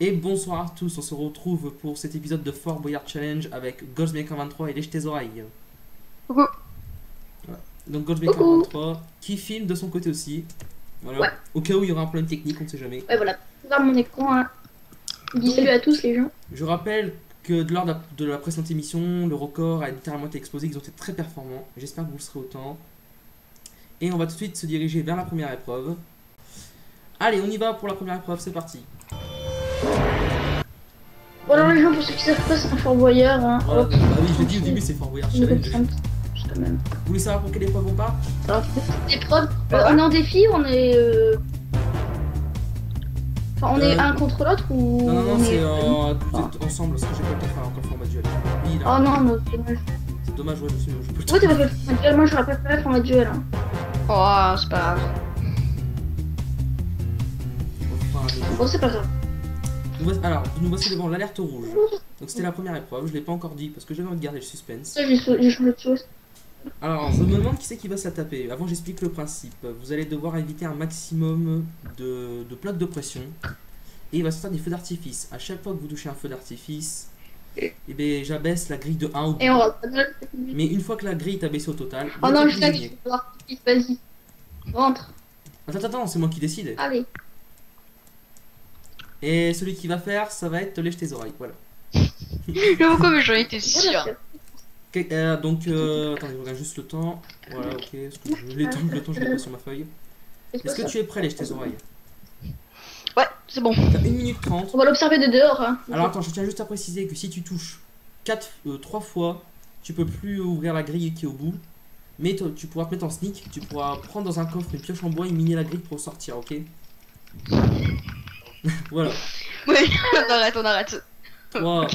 Et bonsoir à tous, on se retrouve pour cet épisode de Fort Boyard Challenge avec Ghostmaker23 et Lèche tes oreilles. Coucou. Voilà. Donc Ghostmaker23 qui filme de son côté aussi. Voilà. Ouais. Au cas où il y aura un problème technique, on ne sait jamais. Ouais, voilà. Voir mon écran. Hein. Dis salut à tous les gens. Je rappelle que lors de la précédente émission, le record a littéralement été explosé, ils ont été très performants. J'espère que vous le serez autant. Et on va tout de suite se diriger vers la première épreuve. Allez, on y va pour la première épreuve, c'est parti. Bon alors les gens, pour ceux qui savent pas, c'est un Fort Boyard. Hein. Voilà, bah oui, je l'ai dit au début, c'est Fort Boyard Challenge. Quand même. Vous voulez savoir pour quelle épreuve on part? Alors, l'épreuve, on est en défi, on est... Enfin, on est un contre l'autre ou... Non, on c'est est... ensemble, parce que j'ai pas le temps de faire encore format duel. Oui, Oh non, non, c'est dommage. c'est dommage, ouais, je peux le temps. Oui, t'as pas fait le format duel, moi j'aurais préféré le format duel. Hein. Oh, c'est pas grave. Bon, c'est pas grave. Alors, nous voici devant l'alerte rouge. Donc c'était la première épreuve, je l'ai pas encore dit parce que j'avais envie de garder le suspense. Ça, j'ai changé de chose. Alors, je me demande qui c'est qui va se la taper. Avant, j'explique le principe. Vous allez devoir éviter un maximum de plaques de pression. Et il va sortir des feux d'artifice. À chaque fois que vous touchez un feu d'artifice, eh bien, j'abaisse la grille de 1 au bout. Et on va... Mais une fois que la grille est abaissée au total, Oh vous non, êtes je sais que prisonnier. je vais l'artifice, vas-y. Rentre. Attends, c'est moi qui décide. Allez. Et celui qui va faire, ça va être lèche tes oreilles. Voilà. Je sais pourquoi, mais j'en étais sûr. Ok, donc, attendez, je regarde juste le temps. Voilà, ok. Est-ce que le temps, je l'ai pas sur ma feuille. Est-ce que tu es prêt, lèche tes oreilles? Ouais, c'est bon. T'as 1 minute 30. On va l'observer de dehors. Hein. Alors attends, je tiens juste à préciser que si tu touches 3 fois, tu peux plus ouvrir la grille qui est au bout. Mais tu pourras te mettre en sneak, tu pourras prendre dans un coffre une pioche en bois et miner la grille pour sortir, ok? Voilà. Ouais, on arrête. 3,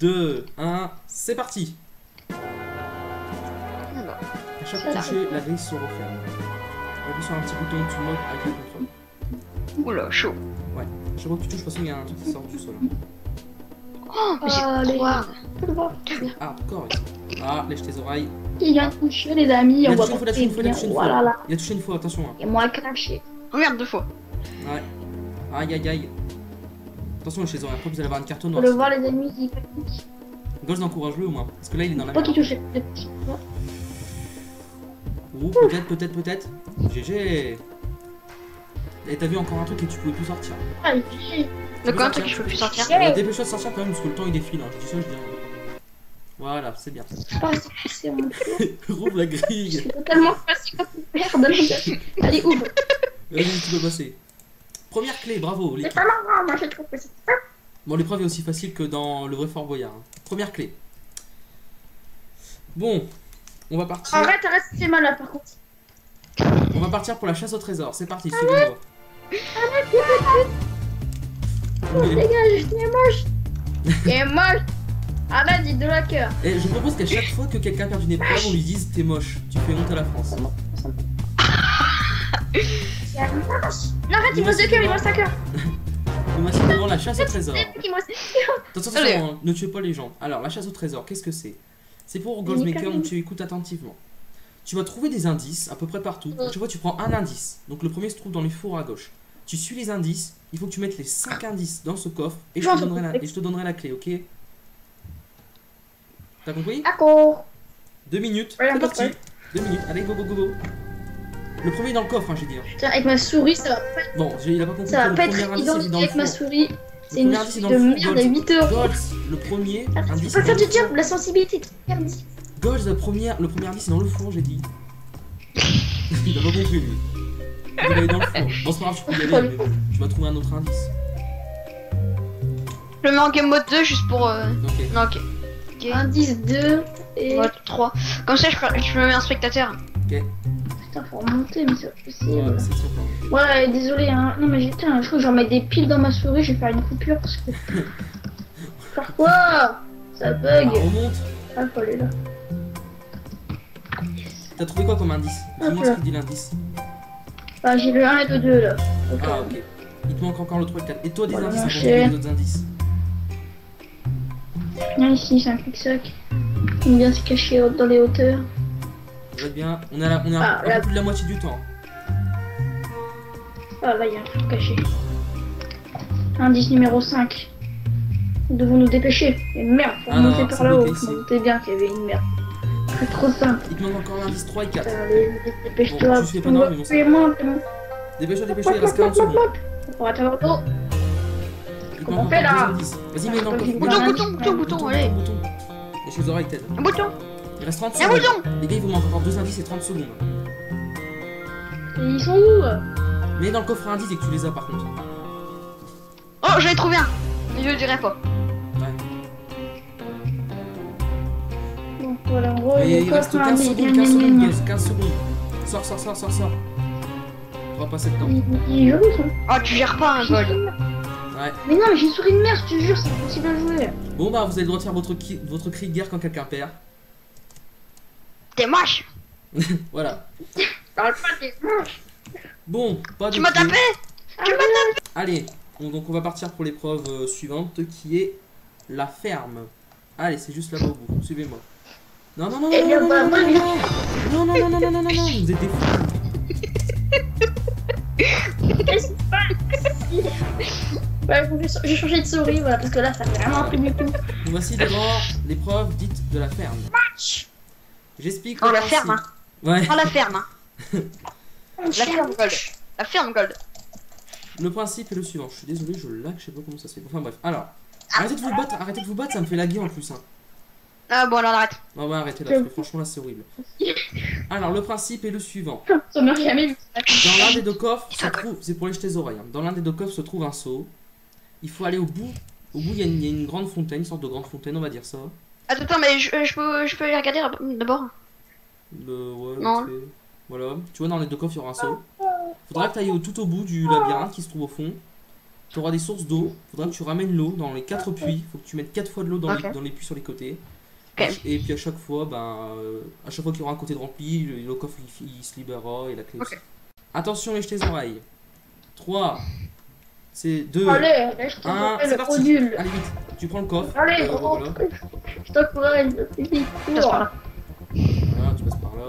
2, 1, c'est parti. Alors, À chaque toucher, la grille se referme. Appuie sur un petit bouton tu mode avec le contrôle. oula, chaud. Ouais. Chaque fois que tu touches, de toute façon, il y a un truc qui sort du sol. Oh, mais c'est Allez. trop hard. Ah, encore ici. Ah, lèche tes oreilles. Il vient de toucher les amis, Il on a va touché une fois, il a touché une fois, il a touché une Voilà fois. là. Il a touché une fois, attention. Hein. Et moi craché. Oh merde, 2 fois. Ouais. Aïe aïe aïe. Attention lèche tes oreilles, après vous allez avoir une carte Faut noire. le voir les amis, il panique. Ghost encourage-le au moins. Parce que là il est dans la Pas merde. qu'il touche. Ou peut-être. GG. Et t'as vu encore un truc et tu pouvais plus sortir. Ah, il fait. Donc, un truc que je peux plus sortir. Dépêche-toi de sortir quand même parce que le temps il défile. Hein. Je dis ça, je dis rien. Voilà, c'est bien. pas c'est mon tour. Rouvre la grille. C'est totalement facile à merde. Allez, ouvre. Vas-y, tu peux passer. Première clé, bravo. C'est pas marrant, moi j'ai trop facile. Bon, l'épreuve est aussi facile que dans le vrai Fort Boyard. Hein. Première clé. Bon, on va partir. Arrête, c'est mal là par contre. On va partir pour la chasse au trésor. C'est parti, suivez-moi. Oh, dégage, c'est moche. C'est moche. Arrête, dis de la cœur. Et je propose qu'à chaque fois que quelqu'un perd une épreuve, on lui dise t'es moche, tu fais honte à la France. Non, arrête, il me reste 2 cœurs, il me reste 1 cœur. Nous voici devant la chasse au trésor. Il me reste 1 cœur. Attention, Allez. hein, ne tuez pas les gens. Alors, la chasse au trésor, qu'est-ce que c'est? C'est pour Ghostmaker, donc tu écoutes attentivement. Tu vas trouver des indices à peu près partout. À chaque fois, tu prends un indice. Donc, le premier se trouve dans les fours à gauche. Tu suis les indices. Il faut que tu mettes les 5 indices dans ce coffre et je te donnerai la clé, ok? T'as compris? D'accord. 2 minutes, Ouais, c'est à peu parti. près. 2 minutes, allez, go. Le premier est dans le coffre, hein, j'ai dit. Hein. Putain, avec ma souris, ça va pas être, Bon, il a pas compris. ça que va pas le être premier indice évident est dans le avec ma four. souris. Le C'est une premier indice est souris dans de le four, merde à 8 euros. Golds, le premier Ah, tu indice. peux est faire dans du le tir, four. la sensibilité, merde. Golds, le premier indice est dans le four, j'ai dit. Il a pas compris, lui. Il va aller dans le four. Bon, c'est pas grave, tu peux y aller, mais tu vas trouver un autre indice. Je le mets en game mode 2 juste pour. Ok. Non, ok. Ok. Indice 2 et... Mode 3. Comme ça, je me mets un spectateur. Ok. Putain, faut remonter, mais c'est pas Ouais, possible. c'est son plan. Ouais, désolé, hein. Non, mais j'étais je crois que j'en mets des piles dans ma souris, je vais faire une coupure parce que... Faire quoi? Ça Ah, bug. remonte. Ah, faut aller là. T'as trouvé quoi comme indice? Dis-moi ce qu'il dit l'indice. Ah, j'ai le 1 et le 2 là. Ok. Ah, ok. Il te manque encore le 3 et le 4. Et toi, des Voilà, indices, hein, pour marché. trouver les autres indices. Viens ici, c'est un clic-sac. Il vient se cacher dans les hauteurs. Ça va être bien. On a Ah, un là. peu plus de la moitié du temps. Ah, là, il y a un truc caché. Indice numéro 5. Nous devons nous dépêcher. Et merde, faut Ah non, monter c'est par là-haut. bloqué Je ici. me doutais bien qu'il y avait une merde. C'est trop simple. Il te manque encore l'indice 3 et 4. Allez, Bon, dépêche-toi. tu fais pas non, mais bon, ça- Fais-moi. Dépêche-toi, dépêche-toi, il reste 40 secondes. On va t'avoir l'eau. Il te Comment manque on fait, encore là 2 indices. Vas-y, mets dans le coffre. Bouton, allez. Bouton. Les choses oreilles t'aident. Un bouton. Il reste 30 Un secondes. bouton. Les gars, il vous manque encore 2 indices et 30 secondes. Et ils sont où? Mets dans le coffre à indices et que tu les as par contre. Oh, j'en ai trouvé un. Mais je le dirai pas. Ouais. Donc voilà, en gros, Mais les il reste coffres 15 indices. secondes, 15 secondes, Goz, 15 secondes. Sors. Tu vas passer le temps. Il est joli, ça. Oh, tu gères pas un gold. Ouais. Mais non, mais j'ai une souris de merde, je te jure, c'est impossible à jouer. Bon bah vous avez le droit de faire votre cri de guerre quand quelqu'un perd. T'es moche. Voilà. Parle pas des manches. Bon, pas de Tu m'as clé. tapé. Tu m'as tapé. Allez, donc on va partir pour l'épreuve suivante qui est la ferme. Allez, c'est juste là-bas au bout. Suivez-moi. Non, Eh bien, bah, moi, non, vous êtes des fous. qu'est-ce qui se passe? Ouais, j'ai changé de souris, voilà, parce que là, ça fait vraiment plus du tout. Nous voici devant l'épreuve dite de la ferme. J'explique Oh, le la principe. ferme, hein. Ouais. Oh, la ferme. Hein. La ferme gold. La ferme gold. Le principe est le suivant. Je suis désolé, je lag, je sais pas comment ça se fait. Enfin bref, alors. Arrêtez de vous battre, ça me fait laguer en plus. Hein. Ah bon, alors arrête. Non, bah arrêtez là, parce que franchement là c'est horrible. Alors, le principe est le suivant. Ça m'a jamais vu. Dans l'un des deux coffres se trouve, c'est pour les jeter les oreilles. Hein. Dans l'un des deux coffres se trouve un seau. Il faut aller au bout. Au bout, il y a une grande fontaine, une sorte de grande fontaine, on va dire ça. Attends, mais je peux les regarder d'abord. Ouais, Non. vite fait. Voilà. Tu vois, dans les deux coffres, il y aura un seau. Faudra que tu ailles tout au bout du labyrinthe qui se trouve au fond. Tu auras des sources d'eau. Faudra que tu ramènes l'eau dans les 4 puits. Faut que tu mettes 4 fois de l'eau dans, Ok. dans les puits sur les côtés. Ok. Et puis à chaque fois, à chaque fois qu'il y aura un côté de rempli, le coffre il se libérera et la clé aussi. Ok. Attention, lèche tes oreilles. 3, c'est 2, Allez, je te 1, fais c'est le parti. module. Allez vite, tu prends le coffre. Allez, Voilà. je t'encourage, vite, Passe par là. Voilà, tu passes par là.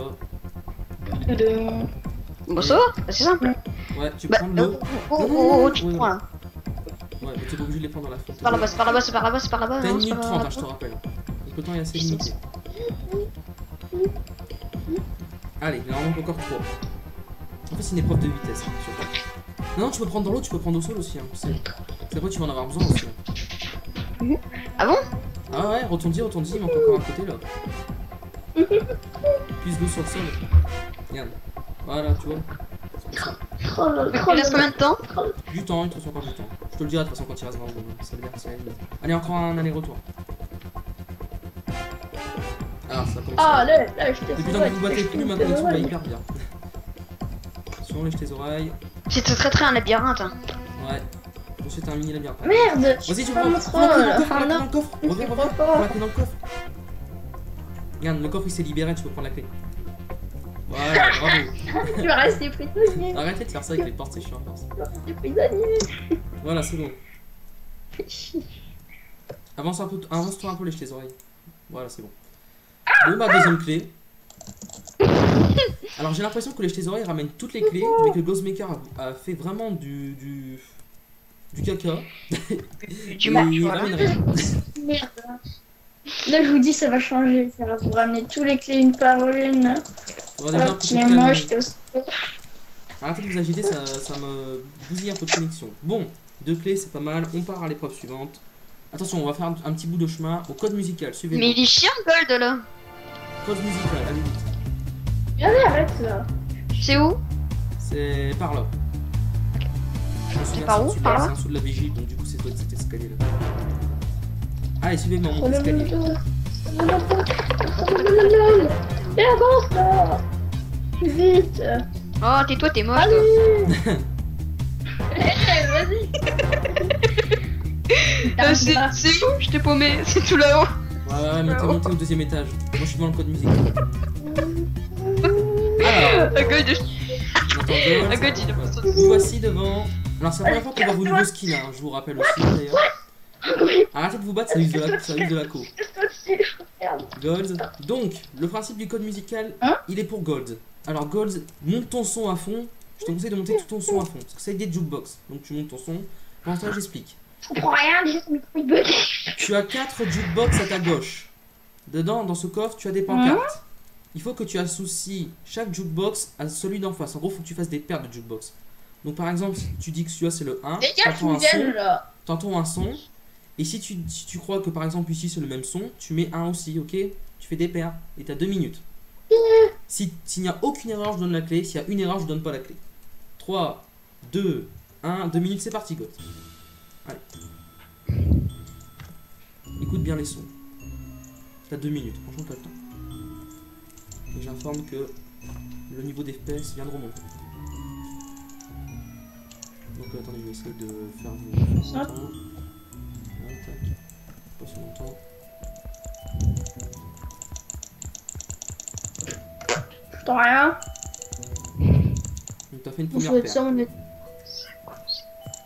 Bon, ça va, c'est simple. Ouais, tu Bah, prends de l'eau. tu Oui, prends là. Ouais, mais t'es pas obligé de les prendre dans la fontaine. C'est par là-bas, c'est par là-bas, c'est par là-bas, c'est par là-bas. T'as non, 1 c'est minute par 30, là-bas. je te rappelle. Donc le temps est assez Je sais, limité. Allez, il en manque encore 3. En fait, c'est une épreuve de vitesse. Hein, surtout. Non, tu peux prendre dans l'eau, tu peux prendre au sol aussi. Hein, c'est après, tu vas en avoir besoin aussi. Hein. Ah bon? Ah ouais, retourne-y, il manque encore un côté là. Puise l'eau sur le sol. Regarde. Voilà, tu vois. Il reste combien de temps? Du temps, il te reste encore du temps. Je te le dirai de toute façon quand il reste vraiment. Ça veut dire que c'est la limite. Allez, encore un aller-retour. Ah, ça commence. Ah, là, je t'ai Depuis tant que vous battez plus, maintenant il va hyper bien. Attention, lèche tes oreilles. C'est très un labyrinthe. Hein. Ouais. Ensuite, un mini labyrinthe. Merde! Vas-y, tu pas prends mon le troll. coffre, Enfin, dans non. le coffre. Mais Reviens, c'est reviens. pas Prends fort. la clé dans le coffre. Regarde, le coffre il s'est libéré, tu peux prendre la clé. Voilà, bravo. Tu vas rester prisonnier. Arrêtez de faire ça avec les portes, c'est chiant à force. Tu vas rester prisonnier. Voilà, c'est bon. Avance-toi un peu, lèche tes oreilles. Voilà, c'est bon. Bon, bah, deuxième clé. Alors, j'ai l'impression que lèche tes oreilles ramène toutes les clés, mais que Ghostmaker a fait vraiment du caca. Du Et match, il voilà. ramène rien. Merde. Là, je vous dis, ça va changer. Ça va vous ramener tous les clés une par une. On va déjà Oh, un peu qui est calmer. moche, que Arrêtez de vous agiter, ça me bousille un peu de connexion. Bon, 2 clés, c'est pas mal. On part à l'épreuve suivante. Attention, on va faire un petit bout de chemin au code musical. Suivez-moi. Mais il est chiant, Gold là. Code musical, allez vite. Allez, arrête là. C'est où? C'est par là. Je me souviens, par c'est où? en dessous de Par la- là C'est en dessous de la vigile, donc du coup, c'est toi de cet escalier là. Allez, suivez-moi, mon escalier. Et avance là. Vite. Oh, tais-toi, t'es moche toi. Allez. Vas-y. C'est où? Je t'ai paumé, c'est tout là-haut. Ouais, mais t'es monté au 2e étage. Moi, je suis devant le code musical. Alors, Un Gold, on entend Gold. un Gold, il est pas Vous voici devant. Alors, c'est la première fois qu'on voit vos nouveaux skins, hein, je vous rappelle aussi d'ailleurs. Arrêtez de vous battre, ça use de la co. Gold. Donc, le principe du code musical, Hein? il est pour Gold. Alors, Gold, monte ton son à fond. Je te conseille de monter tout ton son à fond. Parce que c'est des jukebox. Donc, tu montes ton son. Pendant ce temps, j'explique. Je comprends rien, déjà ton micro il bug. Tu as 4 jukebox à ta gauche. Dedans, dans ce coffre, tu as des pancartes. Il faut que tu associes chaque jukebox à celui d'en face. En gros, il faut que tu fasses des paires de jukebox. Donc par exemple, si tu dis que celui-là c'est le 1, t'entends un son. Et si tu crois que par exemple ici c'est le même son, tu mets 1 aussi, ok? Tu fais des paires et t'as 2 minutes. S'il n'y a aucune erreur, je donne la clé. S'il y a une erreur, je donne pas la clé. 3, 2, 1, 2 minutes, c'est parti, God. Allez. Écoute bien les sons. T'as 2 minutes, franchement t'as le temps. Et j'informe que le niveau d'FPS vient de remonter. Donc attendez, je vais essayer de faire vous faire longtemps. Ouais, tac. Pas si longtemps. J'entends rien. Donc t'as fait une première paire.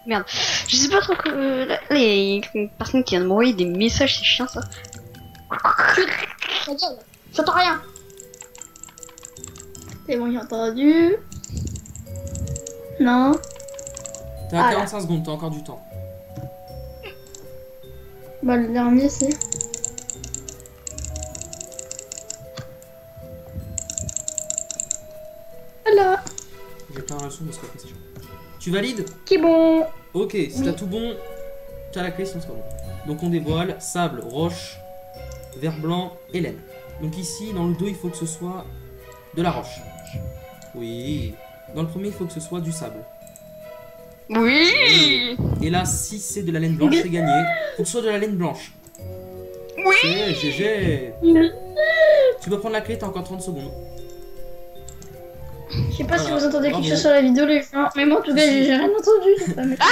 Merde. Je sais pas trop que les personnes qui viennent de m'envoyer des messages, c'est chiant ça. J'entends rien. C'est bon, j'ai entendu. Non. T'as 45 secondes, t'as encore du temps. Bah le dernier c'est... Voilà. J'ai pas un leçon parce que c'est chiant. Tu valides? Qui bon. Ok, si Oui. t'as tout bon, t'as la clé sinon c'est pas bon. Donc on dévoile sable, roche, vert blanc et laine. Donc ici, dans le dos, il faut que ce soit de la roche. Oui. Dans le premier, il faut que ce soit du sable. Oui. Et là, si c'est de la laine blanche, c'est gagné. Faut que ce soit de la laine blanche. Oui. C'est GG. Tu peux prendre la clé, t'as encore 30 secondes. Je sais pas si Voilà. vous entendez quelque Bravo. chose sur la vidéo les gens. Mais moi en tout cas j'ai rien entendu. C'est pas méchant.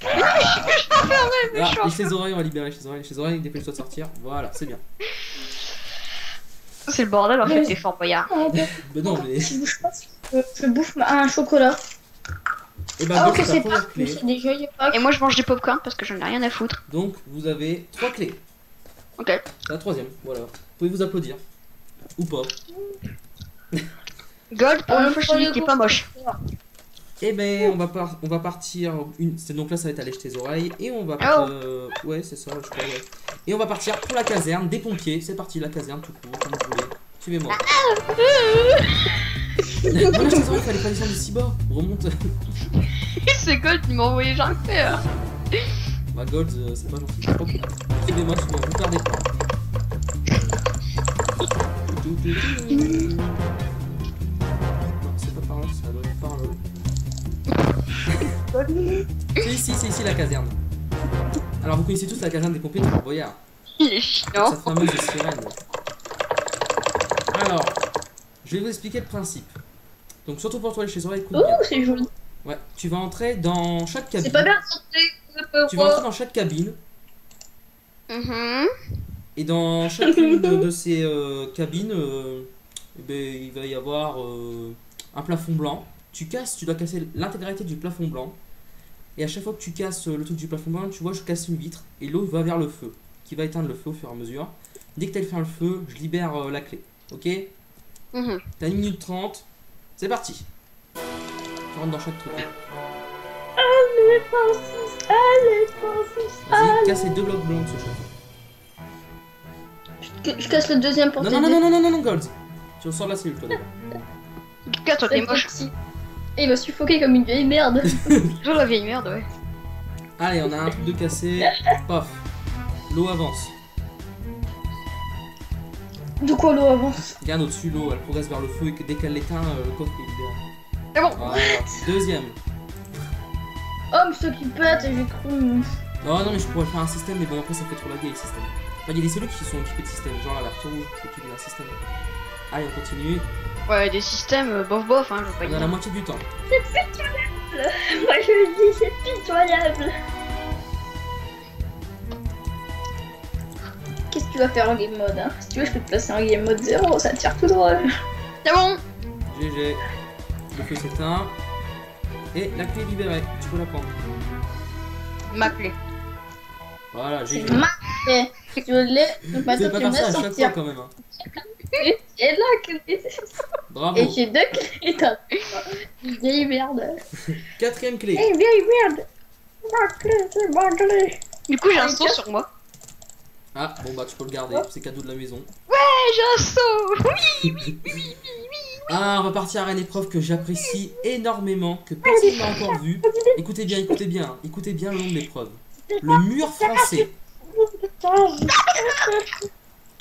Ah, lèche les oreilles, on va libérer les oreilles, dépêche-toi de sortir. Voilà, c'est bien. C'est le bordel en fait, les Fort Boyard. Ben non, mais. Si je bouge pas, je bouffe un chocolat. Et bah, Ah donc, ok c'est c'est la première parti, clé. c'est déjà il y a pas. Et moi je mange des popcorn parce que j'en ai rien à foutre. Donc, vous avez 3 clés. Ok. C'est la troisième, voilà. Vous pouvez vous applaudir. Ou pas. Gold pour une fois je te dis que t'es pas moche. Et ben, on va partir. Donc là, ça va être à lèche tes oreilles. Et on va. Ouais, c'est ça, je crois. Ouais. Et on va partir pour la caserne des pompiers. C'est parti, la caserne tout court, comme vous voulez. Suivez-moi. Voilà, lèche tes oreilles, fallait pas descendre si bas. Remonte. C'est Gold qui m'a envoyé jamais peur. Bah, Gold, c'est pas gentil. Ok. Suivez-moi, vous perdez pas. Non, c'est pas par là, ça doit être par là. C'est ici la caserne. Alors vous connaissez tous la caserne des pompiers de Fort Boyard. Il est chiant. Sa fameuse sirène. Alors, je vais vous expliquer le principe. Donc surtout pour toi les chez oreilles, écoute bien. Oh c'est joli. Ouais, tu vas entrer dans chaque cabine. C'est pas bien santé. Tu vas entrer dans chaque cabine. Mhm. Et dans chacune de ces cabines, eh ben, il va y avoir un plafond blanc. Tu dois casser l'intégralité du plafond blanc. Et à chaque fois que tu casses le truc du plafond blanc, tu vois, je casse une vitre. Et l'eau va vers le feu, qui va éteindre le feu au fur et à mesure. Dès que tu as fait le feu, je libère la clé. Ok? Mhm. T'as 1 minute 30. C'est parti. Tu rentres dans chaque truc. Allez, Francis, allez, Francis. Vas-y, casse les 2 blocs blancs de ce château. Je casse le deuxième pour Non, t'aider. non, Gold. Tu ressors de la cellule, toi, d'abord. Lucas, toi t'es moche. Et il va suffoquer comme une vieille merde. Toujours la vieille merde, ouais. Allez, on a un truc de cassé. Paf. L'eau avance. De quoi l'eau avance? Regarde au-dessus, l'eau, elle progresse vers le feu et que dès qu'elle l'éteint, le coffre est libéré. C'est bon. Voilà. Deuxième. Oh, mais ceux qui pètent, j'ai cru. Non, mais je pourrais faire un système, mais bon, après ça fait trop laguer le système. Enfin, il y a des cellules qui sont équipées de système, genre la verte rouge, qui s'occupe d'un système. Allez, on continue. Ouais, des systèmes bof hein, je veux pas On a la dire. moitié du temps. Moi je le dis, c'est pitoyable. Qu'est-ce que tu vas faire en game mode hein? Si tu veux, je peux te placer en game mode 0, ça tire tout droit. C'est bon. GG. Le feu s'éteint. Et la clé est libérée. Tu peux la prendre. Ma clé. Voilà, GG. C'est ma clé. Tu veux le donc Tu maintenant peux pas tu faire me ça laisses à chaque fois sortir. quand même. Hein. Et la clé. Bravo. Et j'ai 2 clés. T'as une vieille merde. 4ème clé. Eh, vieille merde. C'est bâclé. Du coup, j'ai un saut sur moi. Ah, bon bah tu peux le garder, c'est cadeau de la maison. Ouais, j'ai un saut. Ah, on va partir à une épreuve que j'apprécie énormément, que personne n'a encore vue. Écoutez bien le nom de l'épreuve. Le mur français.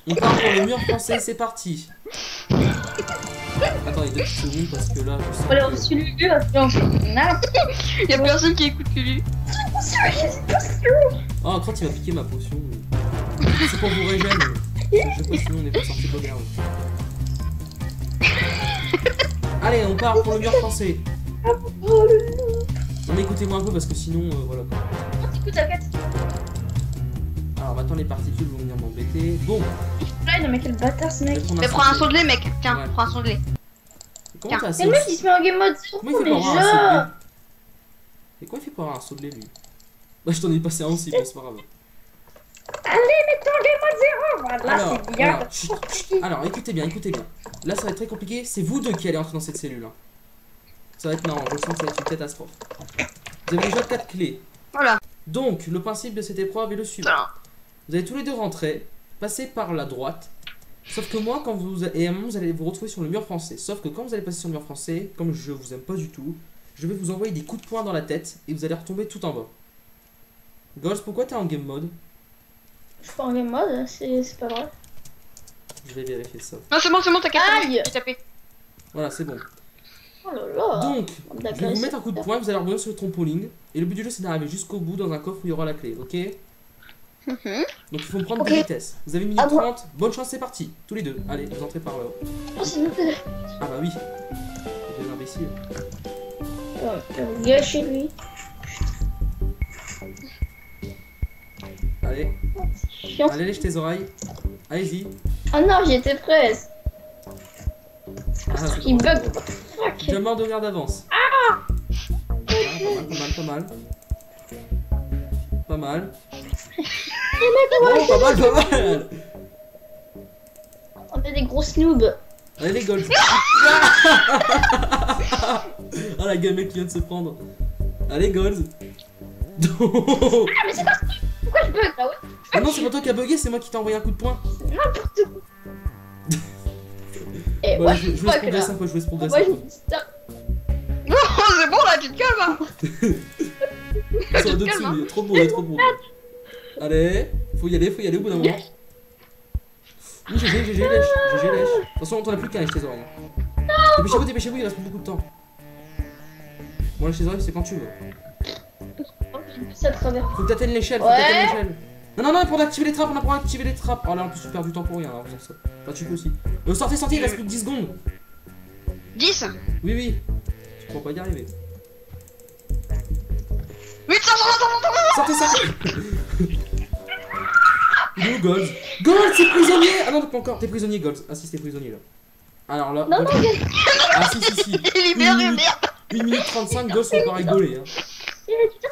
On part pour le mur français, c'est parti. Attends, il y a 2 petites secondes parce que là, je sens Allez, on que- suit Lulu, on fait Y'a personne qui écoute Lulu. Oh, Crotte, il va piquer ma potion. C'est pour vous régène. Je sais pas sinon on n'est pas sorti de l'auberge. Allez, on part pour le mur français. Non mais écoutez-moi un peu parce que sinon, voilà. Alors maintenant les particules vont venir m'embêter. Bon, Non mais quel bâtard ce mec. je vais prendre Mais un prends un saut saut de lait, mec. Tiens, Ouais. prends un saut de lait. Comment t'as Mais le mec il se met en game mode Comment il fait pour avoir un saut de déjà. lait? Et comment il fait pour avoir un saut de lait lui? Bah je t'en ai passé un aussi, mais c'est pas grave. Allez, mets-toi en game mode 0. Voilà, Alors, c'est bien. alors, chut, chut. Alors, écoutez bien. Là, ça va être très compliqué. C'est vous deux qui allez entrer dans cette cellule. Hein. Ça va être marrant. Je sens que ça va être une catastrophe. Vous avez déjà 4 clés. Voilà. Donc, le principe de cette épreuve est le suivant. Vous allez tous les deux rentrer, passer par la droite. Sauf que moi, quand vous et à un moment, vous allez vous retrouver sur le mur français. Sauf que quand vous allez passer sur le mur français, comme je vous aime pas du tout, je vais vous envoyer des coups de poing dans la tête et vous allez retomber tout en bas. Ghost, pourquoi t'es en game mode? Je suis pas en game mode, c'est pas vrai. Je vais vérifier ça. Non, c'est bon, t'inquiète. Aïe. J'ai tapé. Voilà, c'est bon. Oh là là. Donc, Bande je vais vous d'agresseurs. mettre un coup de poing, vous allez rebondir sur le trampoline. Et le but du jeu, c'est d'arriver jusqu'au bout dans un coffre où il y aura la clé, ok? Donc il faut me prendre Ok. des vitesses. Vous avez 1 minute À moi. 30. Bonne chance, c'est parti. Tous les deux. Allez, vous entrez par là. Oh, c'est notre... Ah bah oui. Vous êtes imbécile. Gâché lui. Allez, Chiant. allez, lèche tes oreilles. Allez-y. Oh non, j'étais presque. Ah, c'est Il bon. bug. Fuck. J'ai mort de regard d'avance. Ah, pas mal. Pas mal. Oh, pas mal. On est des gros snoobs. Allez les golds. Ah la gueule mec qui vient de se prendre. Allez golds. Pourquoi je bug là? Ouais, Ah non, c'est pas toi qui a bugué, c'est moi qui t'ai envoyé un coup de poing. n'importe quoi. Et Bon, moi, je vous laisse fuck, progresser là. un peu, je vous laisse progresser Moi, un je peu. me dis ça. Oh, c'est bon là, tu te calmes. Hein. Sur te le dessus, calmes, hein. il y a trop de monde, il y a trop de monde. Allez, faut y aller au bout d'un moment. Oui, GG, lèche. Attention, t'en as plus qu'un, lèche tes oreilles. Dépêchez-vous, il reste plus beaucoup de temps. Bon, lèche tes oreilles, c'est quand tu veux. Ça travers. Faut que t'atteignes l'échelle, Ouais. Non, pour activer les trappes, on a pour activer les trappes. Oh là, en plus, tu perds du temps pour rien en faisant ça. Enfin, tu peux aussi. Sortez, il reste plus que 10 secondes. 10. Oui. Tu pourras pas y arriver. 8, Sortez. Il est où, Gold? Gold, c'est prisonnier! Ah non, pas encore. T'es prisonnier, Gold. Ah si, t'es prisonnier là. Alors là. Non, Gold- non, Ah si. Il est bien, merde. 1 minute 35, Gold, on va pas rigoler. Hein. il y a du temps.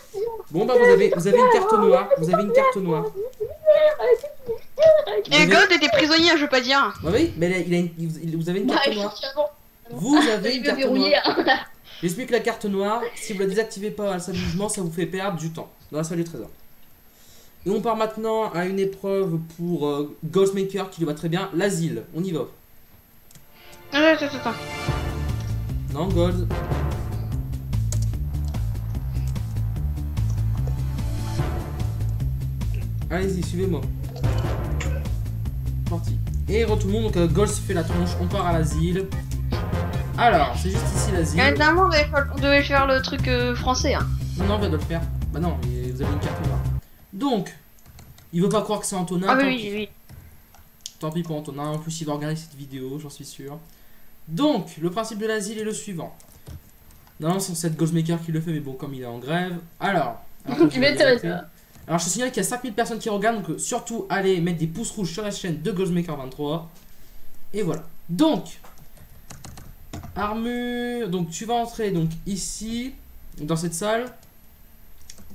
Bon bah, vous avez une carte noire. Vous avez une carte noire. Et God était prisonnier, je veux pas dire. Bah oui, mais vous avez une Bah, carte noire. effectivement. Vous avez Il une veut carte verrouiller. noire. J'explique la carte noire. Si vous la désactivez pas à la salle du jugement, ça vous fait perdre du temps dans la salle du trésor. Et on part maintenant à une épreuve pour Ghostmaker qui lui va très bien. L'asile. On y va. Attends. Non, Gold. Allez-y, suivez-moi. Parti. Et tout le monde, donc Gold se fait la tronche, on part à l'asile. Alors, c'est juste ici l'asile. Normalement, on devait faire le truc français. Hein. Non, on va le faire. Bah non, mais vous avez une carte noire. Donc, il veut pas croire que c'est Antonin. Ah tant oui, pis. oui. Tant pis pour Antonin, en plus il va regarder cette vidéo, j'en suis sûr. Donc, le principe de l'asile est le suivant. Non, c'est cette Ghostmaker qui le fait, mais bon, comme il est en grève. Alors, Tu m'étonnes. alors je te signale qu'il y a 5000 personnes qui regardent, donc surtout allez mettre des pouces rouges sur la chaîne de Ghostmaker 23. Et voilà. Donc, armure, donc tu vas entrer donc ici, dans cette salle.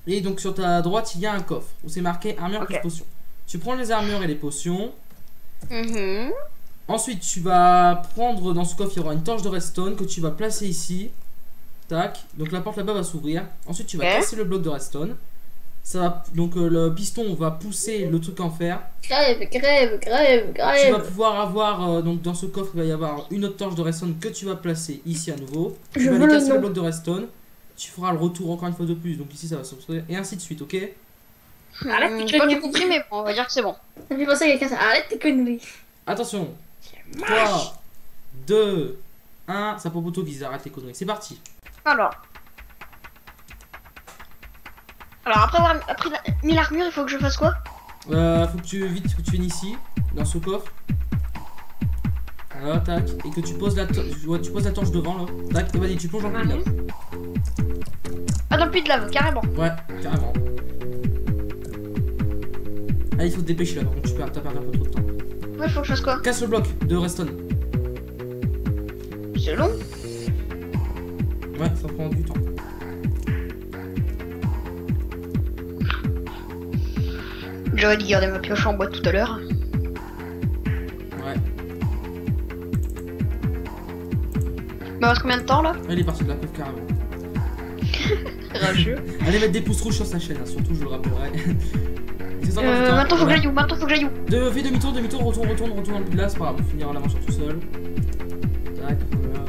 Et donc sur ta droite, il y a un coffre où c'est marqué armure plus potion. Tu prends les armures et les potions. Ensuite, tu vas prendre dans ce coffre, il y aura une torche de redstone que tu vas placer ici. Tac. Donc la porte là-bas va s'ouvrir. Ensuite, tu vas Ok. casser le bloc de redstone. Ça va, donc le piston va pousser le truc en fer. Crève, crève, crève, Tu vas crève. pouvoir avoir, donc dans ce coffre, il va y avoir une autre torche de redstone que tu vas placer ici à nouveau. Je Tu vas veux aller le casser le nom. bloc de redstone. Tu feras le retour encore une fois de plus. Donc ici, ça va s'obstruire. Et ainsi de suite, ok? Arrête tes J'ai pas tout conneries. compris, mais bon, on va dire que c'est bon. Ça me fait penser à quelqu'un, ça. Arrête tes conneries. Attention. 3, 2, 1. Ça pour poteau qui arrête les conneries. C'est parti. Alors après avoir mis l'armure, il faut que je fasse quoi? Faut que tu vite que tu viennes ici, dans ce coffre. Voilà, tac. Et que tu poses la tu poses la torche devant là. Tac, et vas-y, tu plonges dans le puits de lave. Ah, dans le puits de lave, carrément. Ouais, carrément. Ah, il faut te dépêcher là, par contre, t'as perdu un peu trop de temps. Ouais, faut que je fasse quoi? Casse le bloc de redstone. C'est long. Ouais, ça prend du temps. J'aurais dû garder ma pioche en bois tout à l'heure. Ouais. Il me reste combien de temps là? Il est parti de la coupe carrément. Rageux. Allez mettre des pouces rouges sur sa chaîne, hein, surtout, je le rappellerai. C'est ça, dans le temps. Maintenant faut que Voilà. j'aille où? Maintenant faut que j'aille où? Fais demi-tour, retourne dans le puits de lave, c'est pas grave, on finira l'aventure tout seul. Tac, voilà.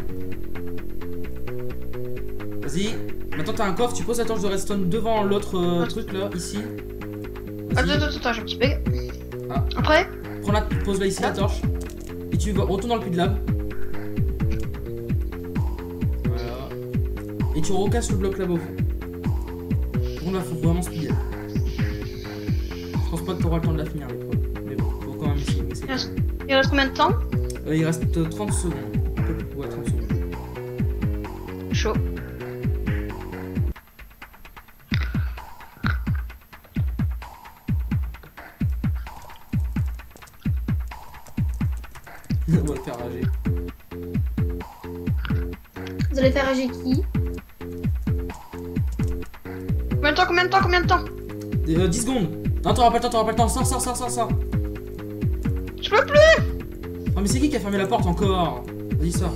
Vas-y. Maintenant t'as un coffre, tu poses la torche de redstone devant l'autre truc là, ici. Vas-y. Attends, j'ai un petit bug. Ah. Après? Pose là ici la torche. Et tu vas retourner dans le puits de lave. Voilà. Et tu recasses le bloc là-bas au fond. Bon là faut vraiment speeder. Je pense pas que t'auras le temps de la finir l'épreuve. Mais bon, faut quand même essayer. Il reste combien de temps? Il reste 30 secondes. Un peu plus. Ouais, 30 secondes. Chaud. On va le faire rager. Vous allez faire rager qui? Combien de temps? 10 secondes. Non, t'auras pas le temps. Sors. Je peux plus! Oh, mais c'est qui a fermé la porte encore? Vas-y, sors.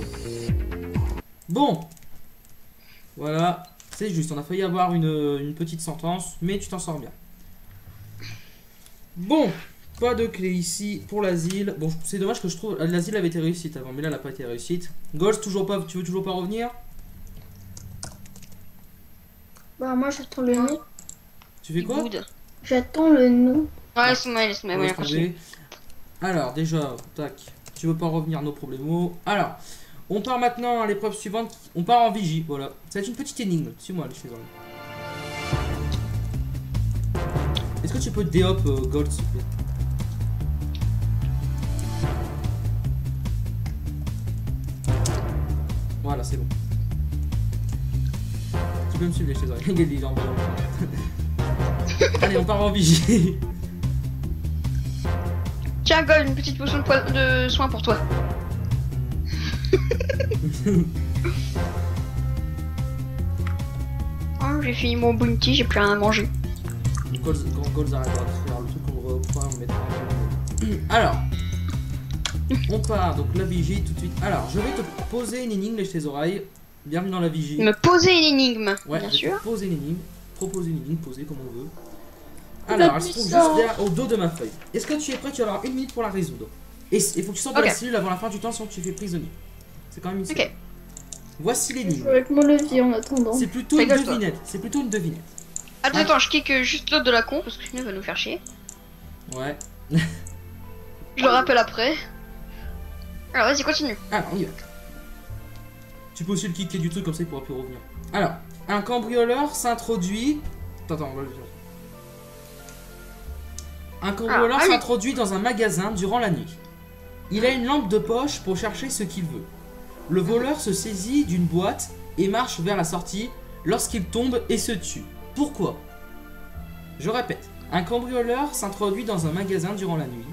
Bon. Voilà. C'est juste, on a failli avoir une petite sentence, mais tu t'en sors bien. Bon. Pas de clé ici pour l'asile. Bon, c'est dommage que je trouve. L'asile avait été réussite avant, mais là, elle n'a pas été réussite. Ghost, toujours pas. Tu veux toujours pas revenir? Bah, moi, j'attends le nom. Tu fais quoi? Good. J'attends le nom. Ouais, laisse-moi, On va ouais, se tomber. Alors, déjà, tac. Tu veux pas revenir, nos problèmes. Alors, on part maintenant à l'épreuve suivante. On part en vigie, voilà. Ça va être une petite énigme. Suis-moi, les choses. Est-ce que tu peux déhop Gold, s'il te plaît? Voilà, c'est bon. Tu peux me suivre les choses. Il est en bas. Allez, on part en vigie. Tiens, Gold, une petite potion de soin pour toi. Oh, j'ai fini mon bounty, j'ai plus rien à manger. Quand Gold arrêtera de faire le truc, on va au point, on mettra un peu. Alors, on part donc la vigie tout de suite. Alors, je vais te poser une énigme, lèche tes oreilles. Bienvenue dans la vigie. Me poser une énigme, Ouais, bien je vais sûr. te poser une énigme. Proposer une énigme, poser comme on veut. Alors, elle se trouve juste derrière, au dos de ma feuille. Est-ce que tu es prêt? Tu vas avoir 1 minute pour la résoudre. Et il faut que tu sortes de la cellule avant la fin du temps, sinon tu fais prisonnier. C'est quand même une Ok. Voici Je l'énigme. joue avec mon levier en attendant. C'est plutôt une Rigole-toi. devinette. C'est plutôt une devinette. Attends, je kick juste l'autre de la con parce que sinon il va nous faire chier. Ouais. Je le rappelle après. Alors vas-y, continue. Alors, on y va. Tu peux aussi le kicker du truc, comme ça il pourra plus revenir. Alors, un cambrioleur s'introduit. Attends, on va le dire. Un cambrioleur Ah, oui. s'introduit dans un magasin durant la nuit. Il a une lampe de poche pour chercher ce qu'il veut. Le voleur se saisit d'une boîte et marche vers la sortie lorsqu'il tombe et se tue. Pourquoi? Je répète. Un cambrioleur s'introduit dans un magasin durant la nuit.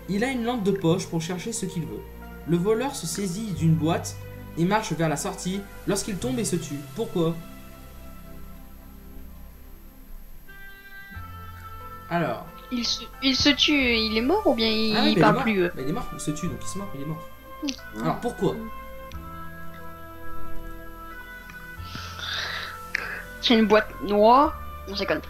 Il a une lampe de poche pour chercher ce qu'il veut. Le voleur se saisit d'une boîte et marche vers la sortie lorsqu'il tombe et se tue. Pourquoi? Alors. Il se tue, il est mort ou bien il Ah oui, bah, parle est plus mort. Bah, il est mort, il se tue donc il se meurt, il est mort. Alors pourquoi? C'est une boîte noire. Non, c'est con.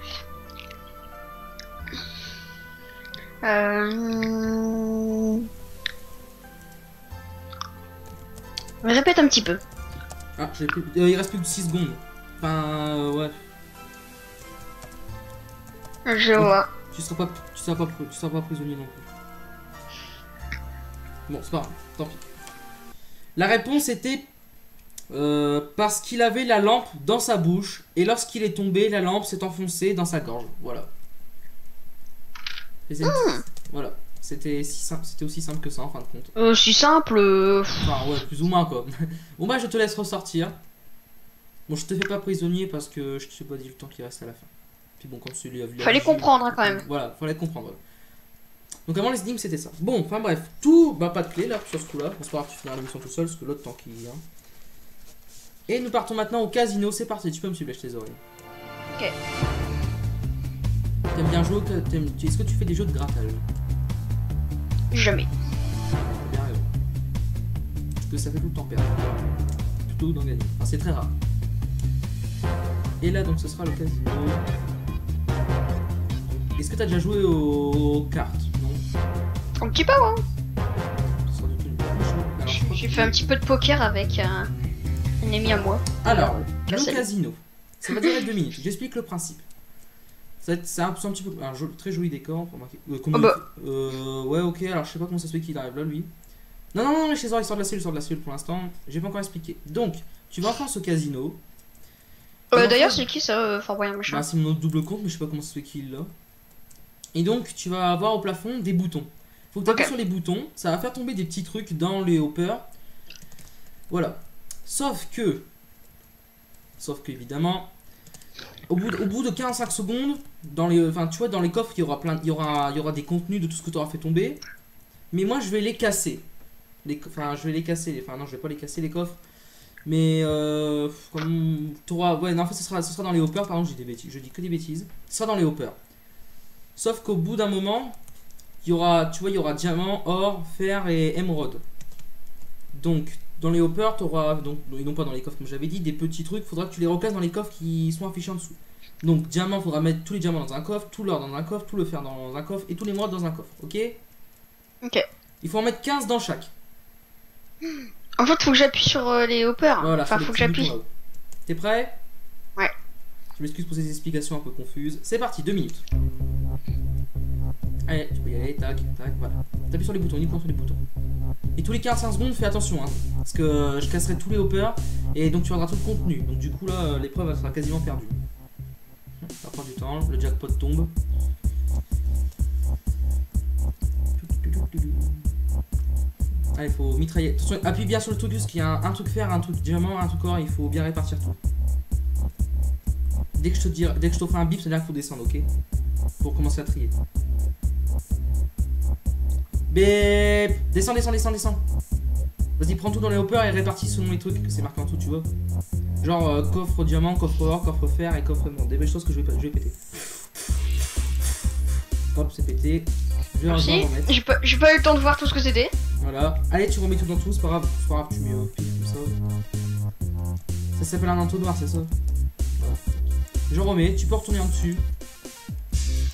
Répète un petit peu. Ah, il reste plus que 6 secondes. Enfin, ouais. Je vois. Tu seras pas prisonnier non plus. Bon, c'est pas grave, tant pis. La réponse était parce qu'il avait la lampe dans sa bouche et lorsqu'il est tombé, la lampe s'est enfoncée dans sa gorge. Voilà. Voilà. C'était aussi simple que ça en fin de compte. Si simple. Enfin, ouais, plus ou moins quoi. Bon, bah, je te laisse ressortir. Bon, je te fais pas prisonnier parce que je t'ai pas dit le temps qui reste à la fin. Puis bon, comme celui a vu. Fallait comprendre hein, quand même. Voilà, fallait comprendre. Donc avant les énigmes c'était ça. Bon, enfin bref, tout, bah pas de clé là sur ce coup là. C'est pas grave, tu finiras la mission tout seul parce que l'autre tant qu'il y a. Et nous partons maintenant au casino, c'est parti, tu peux me suivre, lèche tes oreilles. Ok. T'aimes bien jouer, est-ce que tu fais des jeux de grattage? Jamais. Bien raison. Parce que ça fait tout le temps perdre. Plutôt d'en gagner. Enfin, c'est très rare. Et là donc ce sera le casino. Est-ce que t'as déjà joué aux cartes? Non. Un petit peu, hein. Alors, J'ai fait un petit peu de poker avec un ami à moi. Alors, le Salut. casino. Ça va durer 2 minutes. J'explique le principe. C'est un petit peu un très joli décor. Ouais, ok. Alors, je sais pas comment ça se fait qu'il arrive là, lui. Non, chez Zor, il sort de la cellule pour l'instant. J'ai pas encore expliqué. Donc, tu vas entrer dans ce casino. D'ailleurs, c'est qui ça, Fort Boyard machin? Bah, c'est mon autre double compte, mais je sais pas comment ça se fait qu'il l'a. Et donc, tu vas avoir au plafond des boutons. Faut que tu appuies sur les boutons. Ça va faire tomber des petits trucs dans les hoppers. Voilà. Sauf que évidemment, au bout de 45 secondes, dans les, tu vois, dans les coffres, il y aura des contenus de tout ce que tu auras fait tomber. Mais moi, je vais les casser. Non, je vais pas les casser les coffres. Mais comme ouais, non, en fait, ce sera dans les hoppers. Pardon, je dis que des bêtises. Ce sera dans les hoppers. Sauf qu'au bout d'un moment, il y aura diamant, or, fer et émeraude. Donc, dans les hoppers, tu auras, donc, et non pas dans les coffres comme j'avais dit, des petits trucs. Faudra que tu les reclasses dans les coffres qui sont affichés en dessous. Donc, diamant, faudra mettre tous les diamants dans un coffre, tout l'or dans un coffre, tout le fer dans un coffre et tous les émeraudes dans un coffre. Ok? Ok. Il faut en mettre 15 dans chaque. En fait, faut que j'appuie sur les hoppers. Voilà, Enfin, faut que j'appuie. T'es prêt? Ouais. Je m'excuse pour ces explications un peu confuses. C'est parti, 2 minutes. Allez, tu peux y aller, tac, voilà. T'appuies sur les boutons, uniquement sur les boutons. Et tous les 45 secondes, fais attention, hein, parce que je casserai tous les hoppers, et donc tu auras tout le contenu. Donc du coup là, l'épreuve sera quasiment perdue. Ça prend du temps, le jackpot tombe. Allez, il faut mitrailler. Attention, appuie bien sur le truc, parce qu'il y a un truc fer, un truc diamant, un truc or, il faut bien répartir tout. Dès que je te ferai un bip, c'est-à-dire qu'il faut descendre, ok? Pour commencer à trier. Bip! Descends. Vas-y, prends tout dans les hoppers et répartis selon les trucs que c'est marqué en dessous, tu vois. Genre coffre diamant, coffre or, coffre fer et coffre émeraude. Des belles choses que je vais péter. Hop, c'est pété. Merci. J'ai pas eu le temps de voir tout ce que c'était. Voilà. Allez, tu remets tout dans tout, c'est pas grave, tu mets un pile comme ça. Ça s'appelle un entonnoir, c'est ça? Voilà. Je remets, tu peux retourner en dessus.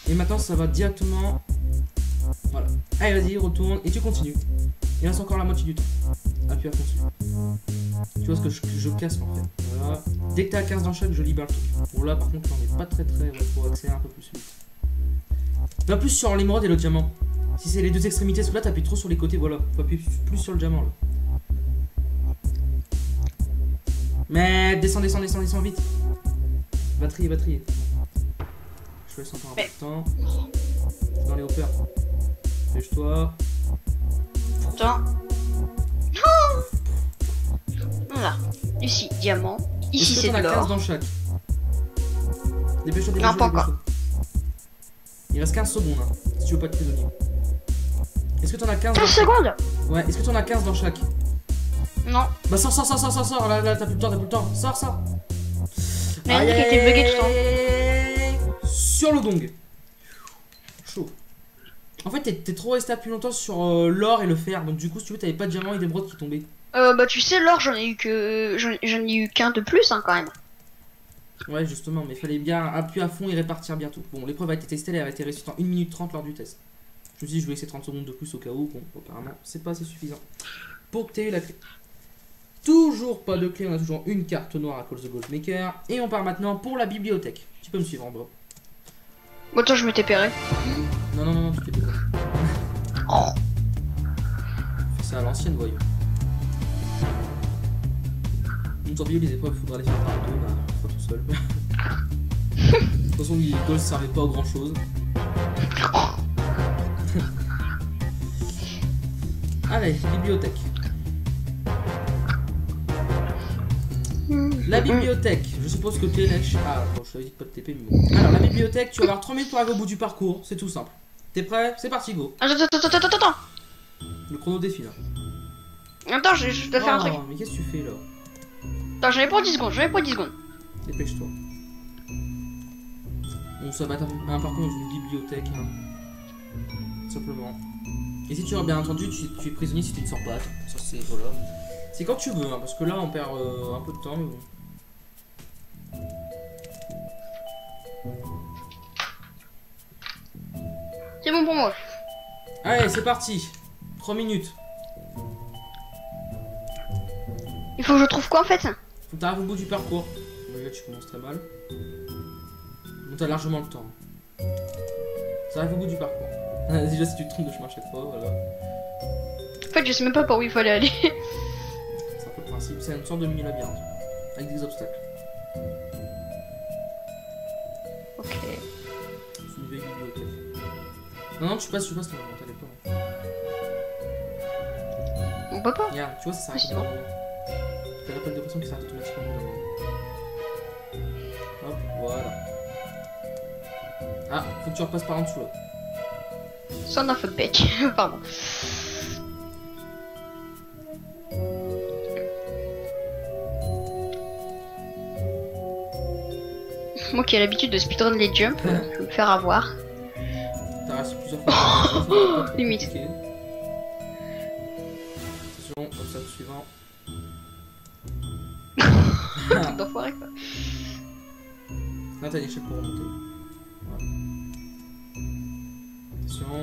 Et maintenant ça va directement. Voilà. Allez, vas-y, retourne et tu continues. Il reste encore la moitié du temps. Appuie à fond dessus. Tu vois ce que je casse en fait. Voilà. Dès que t'es à 15 dans chaque, je libère le truc. Bon, là par contre, on est pas très. Il faut accélérer un peu plus vite. Va plus sur l'émeraude et le diamant. Si c'est les deux extrémités, parce que là t'appuies trop sur les côtés, voilà. Faut appuyer plus sur le diamant là. Mais descends vite. Va trier. Je laisse encore un peu de temps. Dans les hoppers. Dépêche-toi. Attends. Non. Voilà. Ici, diamant. Ici, c'est de l'or. 15 dans chaque. Dépêche-toi. Non, pas encore. Il reste 15 secondes, hein, si tu veux pas être prisonnier. Est-ce que t'en as 15 15 secondes? Ouais, est-ce que t'en as 15 dans chaque? Non. Bah sors, là, t'as plus le temps, Sors. Mais il a été bugué tout le temps. Sur le gong. Chaud. En fait, t'es trop resté plus longtemps sur l'or et le fer, donc du coup, si tu veux, t'avais pas de diamant et d'émeraude qui tombaient. Bah tu sais, l'or, j'en ai eu qu'un de plus, hein, quand même. Ouais, justement, mais il fallait bien appuyer à fond et répartir bien tout. Bon, l'épreuve a été testée, elle a été réussie en 1 minute 30 lors du test. Je me suis dit, je vais laisser 30 secondes de plus au cas où. Bon, apparemment, c'est pas assez suffisant. Pour que tu aies eu la clé. Toujours pas de clé, on a toujours une carte noire à cause de Ghostmaker. Et on part maintenant pour la bibliothèque. Tu peux me suivre, bro. Bon, attends, je m'étais péré. Non, non, non, non, tu fais pas ça. Fais ça à l'ancienne, voyons. Donc, tant pis, les épreuves, il faudra les faire par deux, bah, pas tout seul. De toute façon, les Ghosts servaient pas à grand chose. Allez, bibliothèque. La bibliothèque, je suppose que tu es lèche. Ah, bon, je t'avais dit de pas de TP, mais bon. Alors, la bibliothèque, tu vas avoir 3 minutes pour arriver au bout du parcours, c'est tout simple. T'es prêt? C'est parti, go. Attends. Le chrono défile. Attends, je dois faire un truc. Mais qu'est-ce que tu fais là? Attends, j'en ai pour 10 secondes, Dépêche-toi. Bon, ça va être un parcours dans une bibliothèque, hein. Simplement. Et si tu as bien entendu, tu es prisonnier si tu ne sors pas. Ça, c'est voilà. C'est quand tu veux, hein, parce que là, on perd un peu de temps, mais bon. C'est bon pour moi. Allez, c'est parti. 3 minutes. Il faut que je trouve quoi en fait? Faut que tu arrives au bout du parcours. Bon, là, tu commences très mal. Bon, t'as largement le temps. Ça arrive au bout du parcours. Déjà, si tu te trompes de chemin chaque fois, voilà. En fait, je sais même pas par où il fallait aller. C'est un peu le principe. C'est une sorte de mini-labyrinthe. Avec des obstacles. Ok. C'est une vieille bibliothèque. Non, tu passes, t'as les pas. On peut pas. Regarde, tu vois, ça s'arrête automatiquement. T'as l'appel de pression qui s'arrête automatiquement. Hop, voilà. Ah, faut que tu repasses par en dessous là. Son of a bitch. Pardon. Moi qui ai l'habitude de speedrun les jumps, je vais me faire avoir. T'as resté plusieurs fois. Limite. Attention, obstacle suivant. Truc d'enfoiré quoi. Là, t'as l'échelle pour remonter. Voilà. Attention.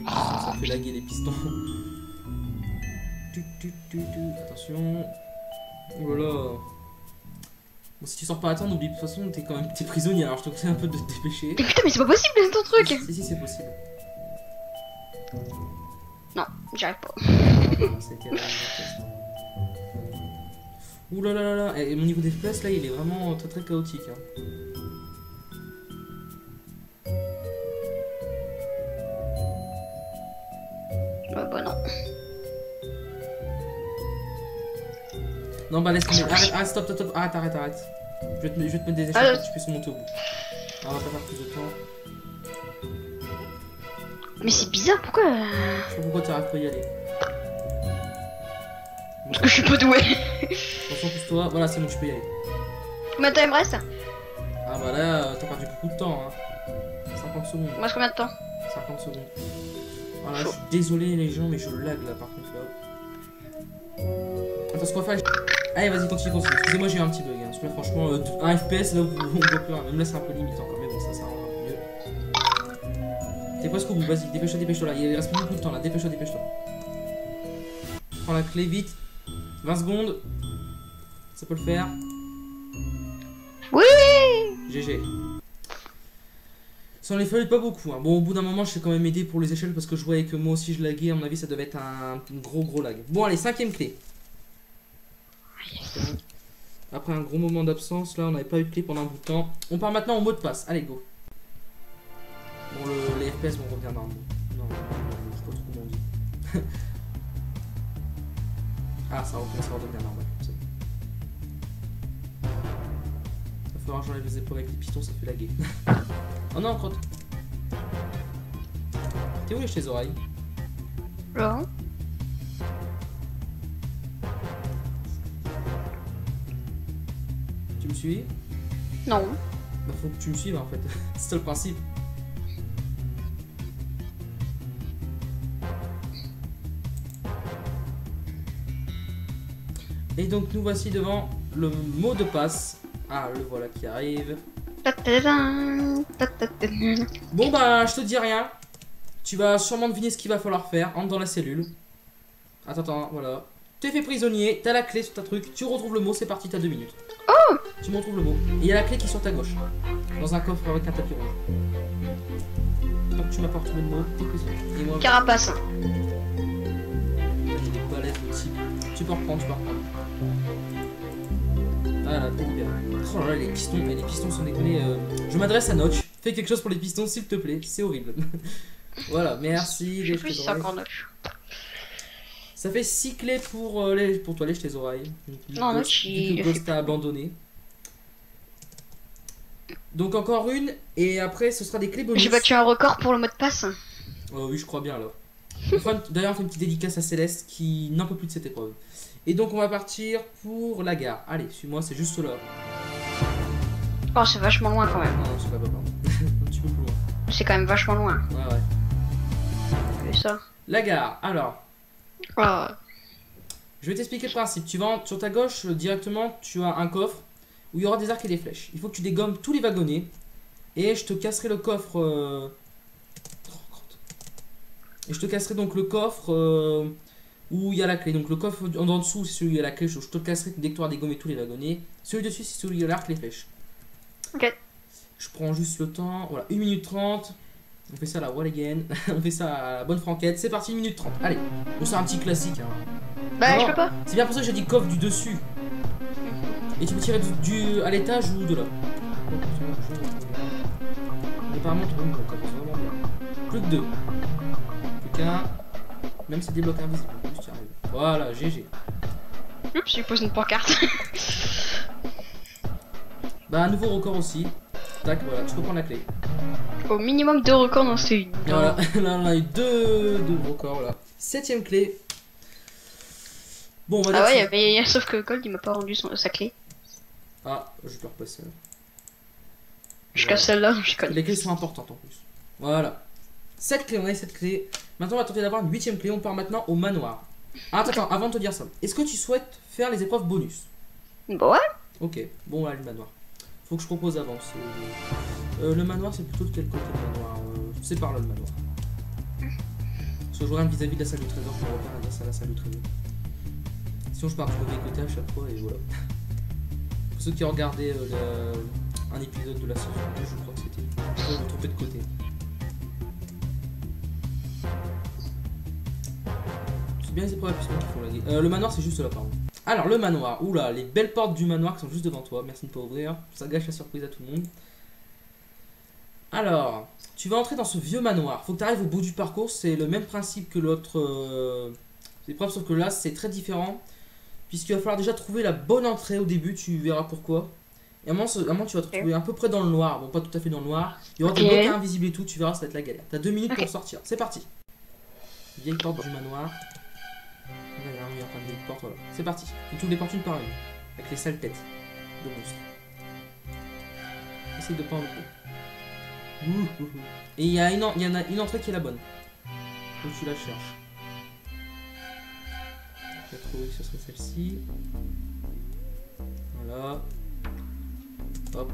Ah, ça fait laguer les pistons. Attention. Oh là là. Bon, si tu sors pas à temps, n'oublie de toute façon, t'es quand même prisonnier, alors je te conseille un peu de te dépêcher. Mais putain, mais c'est pas possible ton truc! Si, c'est possible. Non, j'y arrive pas. Ouh là là là là, et mon niveau d'FPS là, il est vraiment très très chaotique. Hein. Bah non. Non, bah laisse tomber. Arrête, stop. Arrête. Je vais te mettre des échelles pour que tu puisses monter au bout. Ah, on va pas faire plus de temps. Mais c'est bizarre, pourquoi? Je sais pas pourquoi t'arrives pas à y aller. Parce que je suis pas doué. Attention, pousse-toi. Voilà, c'est bon, tu peux y aller. Combien de temps il me reste? Ah bah là, t'as perdu beaucoup de temps. Hein. 50 secondes. Il me reste combien de temps? 50 secondes. Voilà, je suis désolé les gens, mais je lag là par contre là. Attends, ce qu'on va faire. Allez, vas-y, continue. Excusez-moi, j'ai eu un petit bug. Hein, parce que là, franchement, un FPS, là, on voit plus rien. Même là, c'est un peu limite encore, mais bon, ça rend un peu mieux. T'es presque au bout, vas-y, dépêche-toi là. Il reste plus beaucoup de temps là, dépêche-toi. Prends la clé vite. 20 secondes. Ça peut le faire. Oui! GG. Ça en est fallu pas beaucoup. Hein. Bon, au bout d'un moment, je t'ai quand même aidé pour les échelles parce que je voyais que moi aussi je laguais. À mon avis, ça devait être un gros lag. Bon, allez, 5ème clé. Après un gros moment d'absence, là, on n'avait pas eu de clé pendant un bout de temps. On part maintenant au mot de passe. Allez, go. Bon, les FPS vont revenir normalement. Non, je sais pas trop comment on dit. Ah, ça va redevenir normal. Il va falloir que j'enlève les épaules avec les pistons, ça fait laguer. Oh non, crotte. T'es où les oreilles? Là. Tu me suis? Non. Bah faut que tu me suives en fait. C'est ça le principe. Et Et donc nous voici devant le mot de passe. Ah, le voilà qui arrive. Bon bah, je te dis rien. Tu vas sûrement deviner ce qu'il va falloir faire. Entre dans la cellule. Attends, voilà. Tu es fait prisonnier, t'as la clé sur ta truc, tu retrouves le mot, c'est parti, t'as 2 minutes. Oh! Tu me retrouves le mot. Et il y a la clé qui est sur ta gauche. Dans un coffre avec un tapis rouge. Donc tu m'apportes le mot, t'es prisonnier. Et moi, Carapace. il y a des balaises de type. Tu peux reprendre, Voilà, t'es libéré. Oh là là, les pistons sont déconnés. Je m'adresse à Notch. Fais quelque chose pour les pistons, s'il te plaît. C'est horrible. Voilà, merci. Je sais plus si c'est encore neuf. Ça fait 6 clés pour toi, lèche tes oreilles. Non, Notch, il le Ghost t'a abandonné. Donc encore une, et après ce sera des clés bonus. J'ai battu un record pour le mot de passe. Oui, je crois bien alors. D'ailleurs, on fait une petite dédicace à Céleste qui n'en peut plus de cette épreuve. Et donc on va partir pour la gare. Allez, suis-moi, c'est juste là. Oh, c'est vachement loin quand même. Non, c'est pas pardon. Un petit peu plus loin. C'est quand même vachement loin. Ouais. Et ça. La gare, alors. Oh. Je vais t'expliquer le principe. Tu vas sur ta gauche directement, tu as un coffre où il y aura des arcs et des flèches. Il faut que tu dégommes tous les wagonnets. Et je te casserai le coffre. Et je te casserai donc le coffre où il y a la clé. Donc le coffre en dessous, c'est celui où il y a la clé. Je te le casserai dès que tu auras dégommé tous les wagonnets. Celui dessus, c'est celui où il y a l'arc et les flèches. Ok. Je prends juste le temps. Voilà, 1 minute 30. On fait ça à la wall again. On fait ça à la bonne franquette. C'est parti, 1 minute 30. Allez. Bon, c'est un petit classique. Hein. Bah, Non, je peux pas. C'est bien pour ça que j'ai dit coffre du dessus. Et tu peux tirer à l'étage ou de là. Apparemment, tu vois, ça commence vraiment bien. Plus que 2. Plus qu'un. Même si c'est des blocs invisibles. En plus, tu arrives. Voilà, GG. Oups, j'ai posé une pancarte. Bah, un nouveau record aussi. Tac, voilà, tu peux prendre la clé. Au minimum 2 records dans ce. Et voilà, là on a eu deux records là. 7ème clé. Bon, on va dire. Ah ouais, mais sauf que Gold il m'a pas rendu sa clé. Ah, je peux repasser. Jusqu'à celle-là, je connais. Les clés sont importantes en plus. Voilà. 7 clés, on a 7 clés. Maintenant, on va tenter d'avoir une 8ème clé. On part maintenant au manoir. Ah, attends, avant de te dire ça, est-ce que tu souhaites faire les épreuves bonus? Bah ouais. Ok, bon, voilà le manoir. Faut que je propose avant. Le manoir, c'est plutôt de quel côté le manoir? C'est par là le manoir. Parce que je regarde vis-à-vis de la salle du trésor, je me repère à la salle du trésor. Sinon, je pars du mauvais côté à chaque fois et voilà. Pour ceux qui ont regardé un épisode de la saison 2, je crois que c'était. Je me trompais de côté. C'est bien les épreuves qui font la guerre. Le manoir, c'est juste là, pardon. Alors, le manoir. Oula, les belles portes du manoir qui sont juste devant toi. Merci de ne pas ouvrir. Ça gâche la surprise à tout le monde. Alors, tu vas entrer dans ce vieux manoir. Faut que tu arrives au bout du parcours. C'est le même principe que l'autre épreuve, sauf que là, c'est très différent. Puisqu'il va falloir déjà trouver la bonne entrée au début. Tu verras pourquoi. Et à un moment, tu vas te retrouver à peu près dans le noir. Bon, pas tout à fait dans le noir. Il y aura des blocs invisibles et tout. Tu verras, ça va être la galère. T'as 2 minutes pour sortir. C'est parti. Vieille porte du manoir. Là, il y a un de vieille porte, voilà. C'est parti. On trouve les portes une par une. Avec les sales têtes de monstres. Essaye de pas en louper. Et il y en a une entrée qui est la bonne. Faut que tu la cherches. Je vais trouver que ce serait celle-ci. Voilà. Hop.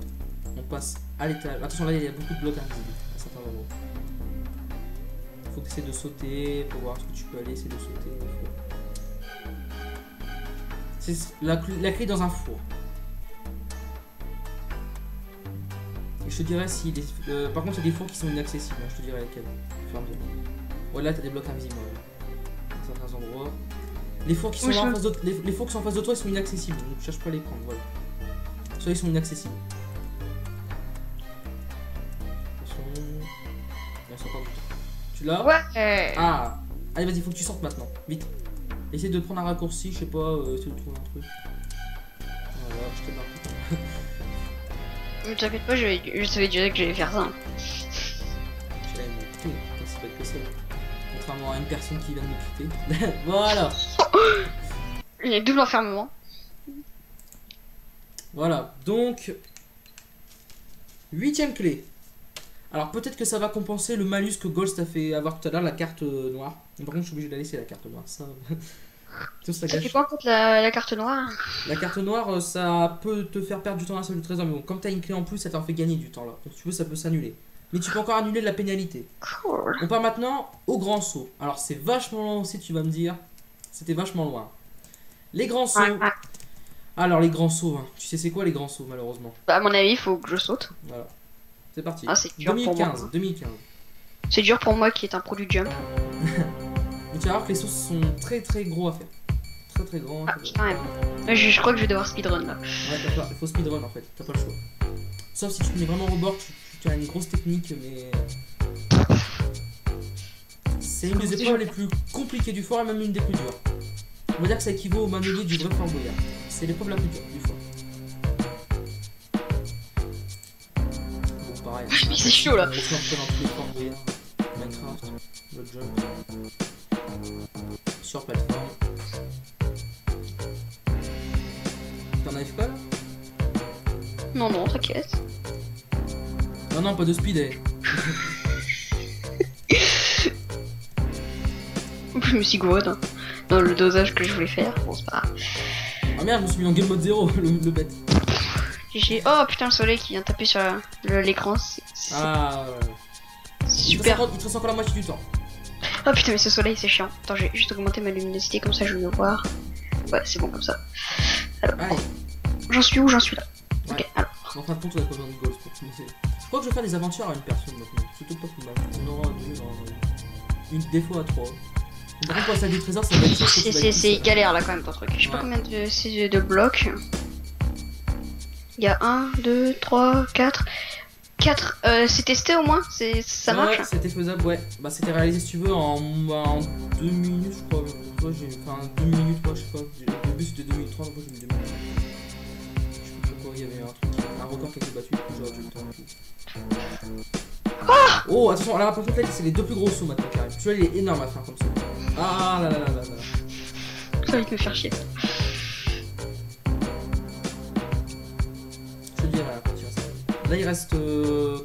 On passe à l'étage. Attention, là, il y a beaucoup de blocs invisibles à certains endroits. Faut que tu essaies de sauter pour voir ce que tu peux aller. Essayer de sauter. C'est la clé dans un four. Et je te dirais si par contre il y a des fours qui sont inaccessibles, je te dirais lesquels. Ouais, là t'as des blocs invisibles dans certains endroits. Les fours qui sont en face de les fours qui sont en face de toi ils sont inaccessibles, donc cherche pas à les prendre, voilà. Soit ils sont inaccessibles. Attention. Là, ça part du temps. Tu l'as? Ouais. Ah. Allez vas-y, faut que tu sortes maintenant, vite. Essaye de prendre un raccourci, je sais pas, essaye de trouver un truc. Voilà, je te marque. Ne t'inquiète pas, je savais déjà que j'allais faire ça. J'allais me c'est bête que c'est. Contrairement à une personne qui vient de me quitter. Voilà. Il y a double enfermement. Voilà, donc 8ème clé. Alors peut-être que ça va compenser le malus que Ghost a fait avoir tout à l'heure, la carte noire. Mais par contre je suis obligé de la laisser la carte noire, ça. Tout ça Ça fait gâche. quoi contre la carte noire? La carte noire, ça peut te faire perdre du temps à la salle du trésor, mais bon, comme t'as une clé en plus, ça t'en fait gagner du temps là. Donc si tu veux, ça peut s'annuler. Mais tu peux encore annuler de la pénalité. Cool. On part maintenant au grand saut. Alors c'est vachement loin aussi, tu vas me dire. C'était vachement loin. Les grands sauts. Ouais, ouais. Alors les grands sauts, hein. Tu sais c'est quoi les grands sauts malheureusement. Bah, à mon avis, il faut que je saute. Voilà. C'est parti. Ah, c'est dur pour 2015, moi. 2015. C'est dur pour moi qui est un pro du jump. Et tu vas voir que les sauts sont très très gros à faire. Très très grands. Ah, très quand même. Je crois que je vais devoir speedrun là. Ouais, il faut speedrun en fait, t'as pas le choix. Sauf si tu te mets vraiment au bord, tu as une grosse technique, mais. C'est une des épreuves les plus compliquées du fort et même une des plus dures. On va dire que ça équivaut au manelier du vrai Fort Boyard. C'est l'épreuve la plus dure du fort. Bon, pareil. Mais c'est chaud, là. On se fait dans tous les forts Boyard. Minecraft, le jump. Sur plateforme. T'en as quoi là? Non, non, t'inquiète. Non, non, pas de speed, eh. Je me suis gouré dans le dosage que je voulais faire. Bon, c'est pas grave. Ah merde, je me suis mis en game mode 0, le bête. Oh putain, le soleil qui vient taper sur l'écran. C'est Ah, ouais. super. Il te reste encore la moitié du temps. Oh putain, mais ce soleil c'est chiant. Attends, j'ai juste augmenté ma luminosité comme ça je vais me voir. Ouais, c'est bon comme ça. Alors, Allez. j'en suis où? J'en suis là. Ouais. Ok, alors. En fin de compte, on a pas besoin de goals pour commencer. Je crois que je vais faire des aventures à une personne maintenant. C'est tout pas plus mal. On aura des fois à 3. Par contre, pour la salle du trésor, ça va être chaud, faut que tu vas être tout C'est seul. galère là quand même ton truc. Je sais pas Ouais. combien de blocs. Il y a 1, 2, 3, 4. 4. C'est testé au moins? Ça marche? Ouais, c'était faisable, ouais. Bah, c'était réalisé, si tu veux, en 2 minutes, je crois. Toi, enfin, 2 minutes, moi, je sais pas. Au début, c'était 2 minutes 30, après, j'ai mis 2 minutes. Je sais plus pourquoi, il y avait un truc, un record qui a été battu, du coup, j'aurais dû le temps et tout. Oh, attention, alors, par contre, là, c'est les deux plus gros sauts maintenant, carrément. Tu vois, il est énorme à faire comme ça. Ah là là là là là. Ça va me faire chier. Je te dirai quand tu vas sortir. Là, il reste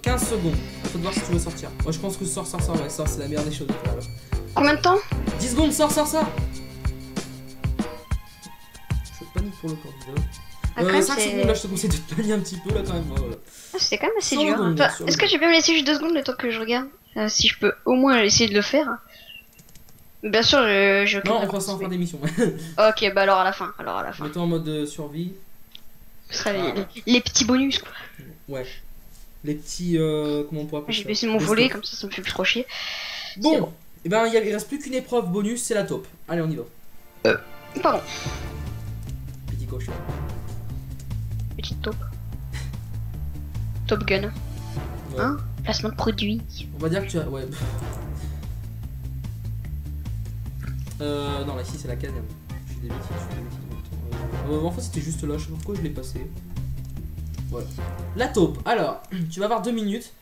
15 secondes. Faut te voir si tu veux sortir. Moi, je pense que sors, ouais, sors, c'est la meilleure des choses à faire là. Combien de temps? 10 secondes, sors. Je panique pour le candidat. Ah, quand même, 5 secondes, là, je te conseille de te panier un petit peu, là, quand même. Voilà. Ah, c'était quand même assez Sur le dur. gong, Toi, sur le est-ce que gong. tu peux me laisser juste 2 secondes le temps que je regarde si je peux au moins essayer de le faire? Bien sûr, je Non, on fera ça en fin d'émission. Ok, bah alors à la fin. Mets-toi en mode survie. Ce sera les petits bonus quoi. Ouais. Les petits. Comment on pourrait appeler J'ai ça? baissé mon Les volet, stocks. comme ça me fait plus trop chier. C'est Bon, bon. et ben il reste plus qu'une épreuve bonus, c'est la taupe. Allez, on y va. Pardon, Petit cochon. petite taupe. Top Gun. Ouais. Hein? Placement de produit. On va dire que tu as. Ouais. Non, là ici c'est la caserne. Je suis des bêtises, en fait c'était juste là, je sais pas pourquoi je l'ai passé. Voilà. La taupe, alors, tu vas avoir 2 minutes.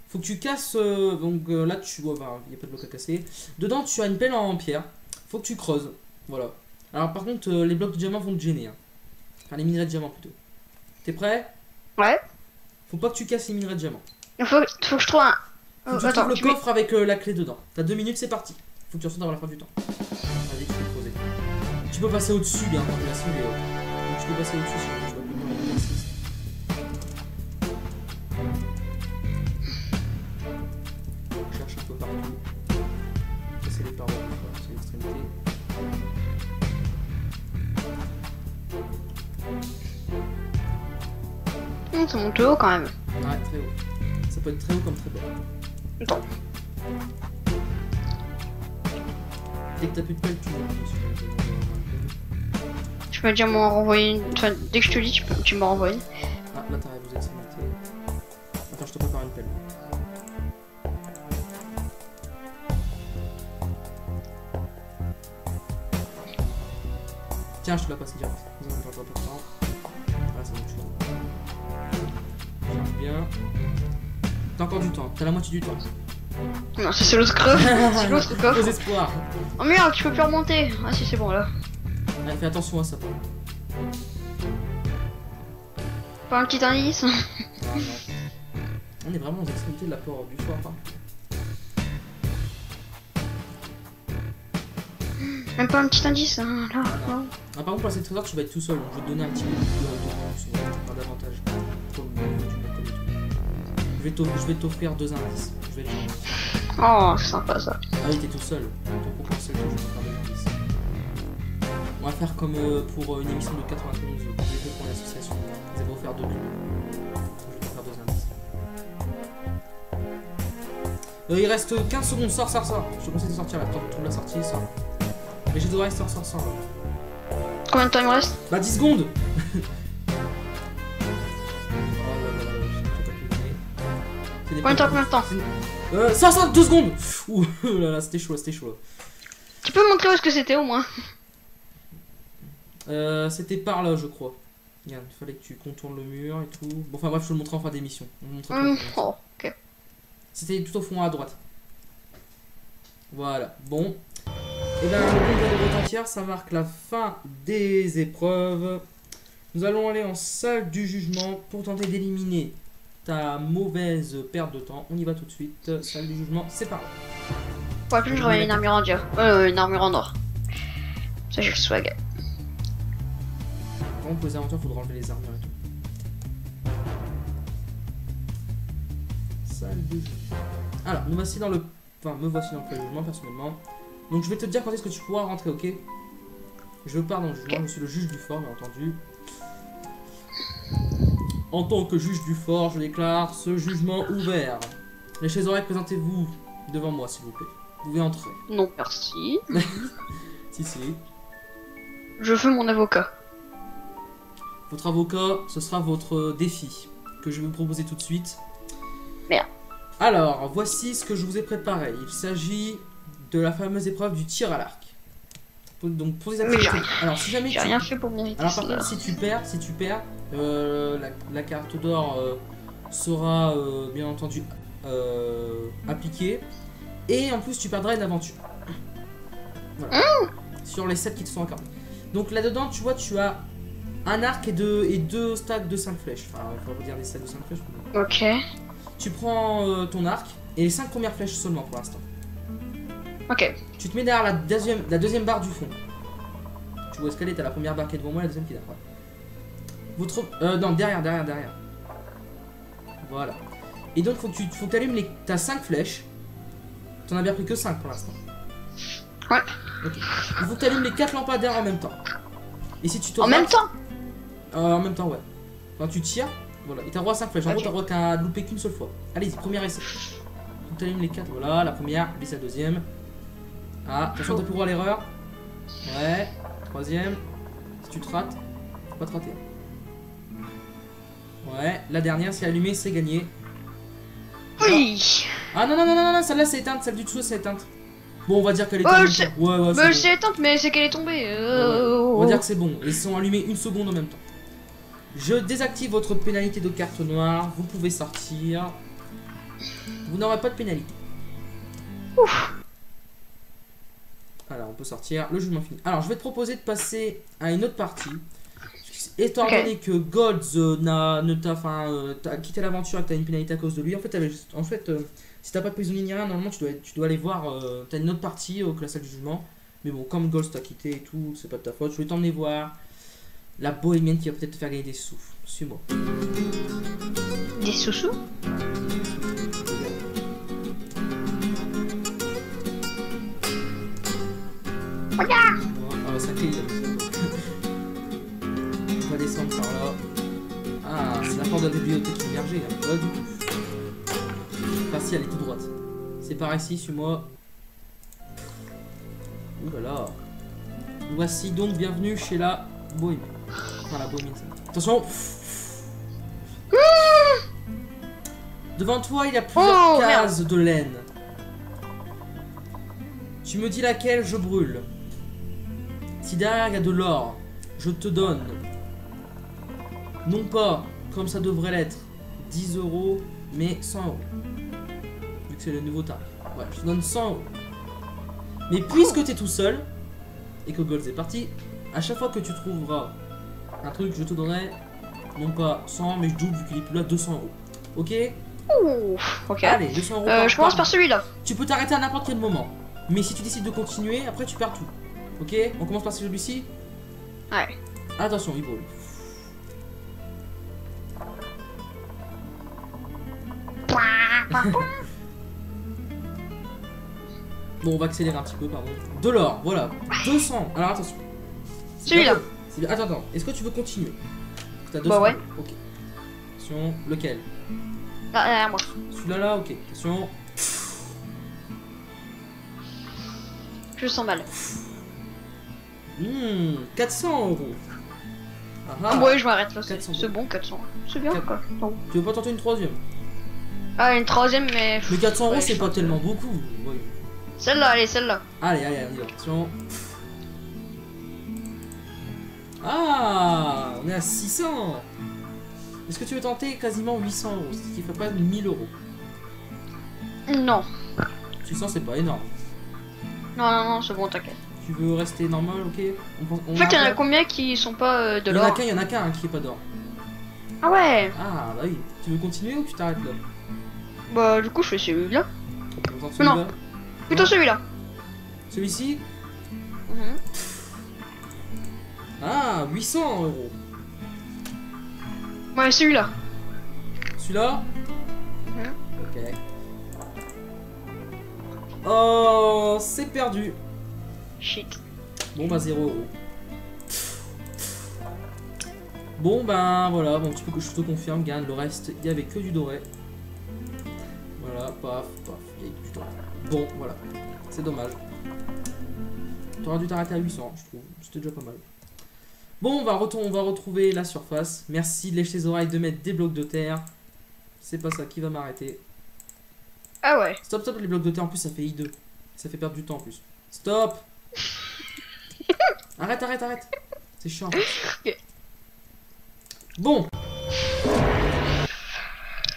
Faut que tu casses. Donc là tu vois, il n'y a pas de bloc à casser. Dedans tu as une pelle en pierre. Faut que tu creuses. Voilà. Alors par contre, les blocs de diamant vont te gêner. Hein. Enfin, les minerais de diamant plutôt. T'es prêt? Ouais. Faut pas que tu casses les minerais de diamant. Il faut que je trouve un. Faut que tu trouves le coffre avec la clé dedans. T'as 2 minutes, c'est parti. Faut que tu ressortes avant la fin du temps. Vas-y, tu peux creuser. Tu peux passer au-dessus, bien entendu, la cible est haute. Donc tu peux passer au-dessus si tu vois plus loin de l'exercice. Cherche un peu partout. Casser les parois, c'est l'extrémité. Ça monte haut quand même. Ouais, très haut. Ça peut être très haut comme très bas. Attends. Dès que t'as plus de pelle, tu vois. Tu peux dire m'en renvoyer une. Enfin, dès que je te dis, tu m'en renvoies une. Ah, là t'arrives, vous êtes segmenté. Attends, je te prépare une pelle. Tiens, je te la passe direct. Vous en perdez pas de temps. Voilà, c'est bon, tu l'as. Charge bien. T'as encore du temps, t'as la moitié du temps. Non, ça c'est l'autre coffre. C'est l'autre Aux coffre. espoirs. Oh merde, tu peux plus remonter. Ah si, c'est bon là. Ouais, fais attention à ça. Pas un petit indice. Ah, non. On est vraiment aux extrémités de la porte du soir. Hein. Même pas un petit indice, hein, là. Non. Ah, par contre, pour cette trésor, tu vas être tout seul. Donc je vais te donner un petit peu de plus, pas davantage. Pour le moment, tu m'as connu. Je vais t'offrir 2 indices. Je vais te dire. Oh, c'est sympa ça. Ah oui, t'es tout seul. Donc pour commencer le tour, je vais te faire 2 indices. On va faire comme pour une émission de 91. J'ai fait pour l'association. Vous avez offert 2 clés. Je vais te faire 2 indices. Il reste 15 secondes. Sors. Je te conseille de sortir là. Trouve la sortie, sors. Mais j'ai devoir rester sors. Combien de temps il me reste? Bah 10 secondes. Combien de temps? 2 secondes. Ouh là, c'était chaud. Tu peux me montrer où est-ce que c'était au moins? C'était par là, je crois. Regarde, il fallait que tu contournes le mur et tout. Bon, enfin bref, je te le montrerai en fin d'émission. Oh, ok. C'était tout au fond à droite. Voilà, bon. Et bien, le gong de retentir, ça marque la fin des épreuves. Nous allons aller en salle du jugement pour tenter d'éliminer ta mauvaise perte de temps. On y va tout de suite. Salle du jugement, c'est par là. Ouais, plus je remets une armure en dur. Une armure en or. Ça, j'ai le swag. Par contre, pour les aventures, il faudra enlever les armures et tout. Salle du jugement. Alors, nous voici dans le... Enfin, me voici dans le jugement, personnellement. Donc, je vais te dire quand est-ce que tu pourras rentrer, ok? Je pars dans le jugement, je suis le juge du fort, bien entendu. En tant que juge du fort, je déclare ce jugement ouvert. Les chaises oreilles, présentez-vous devant moi, s'il vous plaît. Vous pouvez entrer. Non, merci. Si. Je veux mon avocat. Votre avocat, ce sera votre défi que je vais vous proposer tout de suite. Merde. Alors, voici ce que je vous ai préparé. Il s'agit de la fameuse épreuve du tir à l'arc. Donc pour les activités. Alors si jamais j'ai rien fait pour mériter. Alors par contre, si tu perds, la carte d'or sera bien entendu appliquée. Et en plus, tu perdras une aventure. Voilà. Sur les 7 qui te sont accordés. Donc là-dedans, tu vois, tu as un arc et deux stacks de 5 flèches. Enfin, il faut dire des stacks de 5 flèches. Ok. Tu prends ton arc et les 5 premières flèches seulement pour l'instant. Ok. Tu te mets derrière la deuxième barre du fond. Tu vois escalier, t'as la première barre qui est devant moi, la deuxième qui est derrière. Non, derrière. Voilà. Et donc, faut que tu allumes t'as 5 flèches. T'en as bien pris que 5 pour l'instant. Ouais. Ok. Il faut que tu allumes les 4 lampadaires en même temps. Et si tu te En même temps? En même temps, ouais. Quand tu tires, voilà. Et t'as droit à 5 flèches. En gros, t'as droit qu'à louper qu'une seule fois. Allez-y, premier essai. Tu allumes les 4, voilà. La première, puis la deuxième. Ah, attention, t'as plus droit à l'erreur. Ouais. Troisième. Si tu te rates, faut pas te rater. Ouais. La dernière, si allumée, c'est gagné. Oui. Ah non, celle-là c'est éteinte, celle du dessous c'est éteinte. Bon, on va dire qu'elle est tombée. Ouais, c'est éteinte, mais c'est qu'elle est tombée. On va dire que c'est bon. Ils sont allumés une seconde en même temps. Je désactive votre pénalité de carte noire. Vous pouvez sortir. Vous n'aurez pas de pénalité. Ouf. Alors, on peut sortir. Le jugement fini. Alors, je vais te proposer de passer à une autre partie. Étant donné que Golds t'as quitté l'aventure et que t'as une pénalité à cause de lui, en fait, si t'as pas de prisonnier ni rien, normalement tu dois aller voir, t'as une autre partie que la salle du jugement. Mais bon, comme Golds t'a quitté et tout, c'est pas de ta faute. Je vais t'emmener voir la bohémienne qui va peut-être te faire gagner des sous. Suis-moi. Des sous-sous? Regarde! Ah, ça crie. On va descendre par là. Ah, c'est la porte de la bibliothèque immergée. Pas du tout. Enfin, si, elle est toute droite. C'est par ici, suis-moi. Ouh là là. Nous voici donc, bienvenue chez la bohémienne. Enfin, la bohémienne, ça. Attention! Devant toi, il y a plusieurs cases de laine. Tu me dis laquelle je brûle. Si derrière il y a de l'or, je te donne, non pas comme ça devrait l'être, 10 €, mais 100 €. Vu que c'est le nouveau tarif. Ouais, je te donne 100 €. Mais puisque tu es tout seul, et que Golds est parti, à chaque fois que tu trouveras un truc, je te donnerai, non pas 100, mais je double vu qu'il est plus là, 200 €. Ok? Ouh, ok. Allez, 200 €. Je commence par celui-là. Tu peux t'arrêter à n'importe quel moment. Mais si tu décides de continuer, après tu perds tout. Ok, on commence par celui-ci. Ouais. Attention, il brûle. Bon, on va accélérer un petit peu, pardon. De l'or, voilà. 200. Alors attention. Celui-là. Attends. Est-ce que tu veux continuer? T'as 200. Bah ouais. Ok. Attention, lequel? Là, derrière moi. Celui-là, là, ok. Attention. Je sens mal. 400 €. Ah, ouais, je m'arrête là. 400. C'est bon, 400. C'est bien, quoi. Bon. Tu veux pas tenter une troisième? Ah, une troisième, mais. Mais 400 Ouais, €, c'est je pas pense. tellement beaucoup. Ouais. Celle-là, allez, celle-là. Allez, on y va. Attention. Ah, on est à 600. Est-ce que tu veux tenter quasiment 800 €, ce qui fait pas 1000 €? Non. 600, c'est pas énorme. Non, c'est bon, t'inquiète. Tu veux rester normal, ok? En fait, il y en a combien qui sont pas de Il y en a l'or? qu'un, hein, qui est pas d'or. Ah ouais. Ah, bah oui. Tu veux continuer ou tu t'arrêtes là? Bah, du coup, je fais celui-là. On tente Non. celui-là. Plutôt Ouais. celui-là. Celui-ci? Mhm. Ah, 800 €. Ouais, celui-là. Celui-là? Mhm. Ok. Oh, c'est perdu. Shit. Bon, bah 0 €. Bon, ben voilà, bon, je te confirme, gagne. Le reste, il y avait que du doré. Voilà, paf, il y a du doré. Bon, voilà. C'est dommage. T'aurais dû t'arrêter à 800, je trouve. C'était déjà pas mal. Bon, on va retrouver la surface. Merci de lécher tes oreilles, de mettre des blocs de terre. C'est pas ça qui va m'arrêter. Ah ouais. Stop, les blocs de terre, en plus ça fait I2. Ça fait perdre du temps en plus. Stop. Arrête. C'est chiant. Ok. Bon.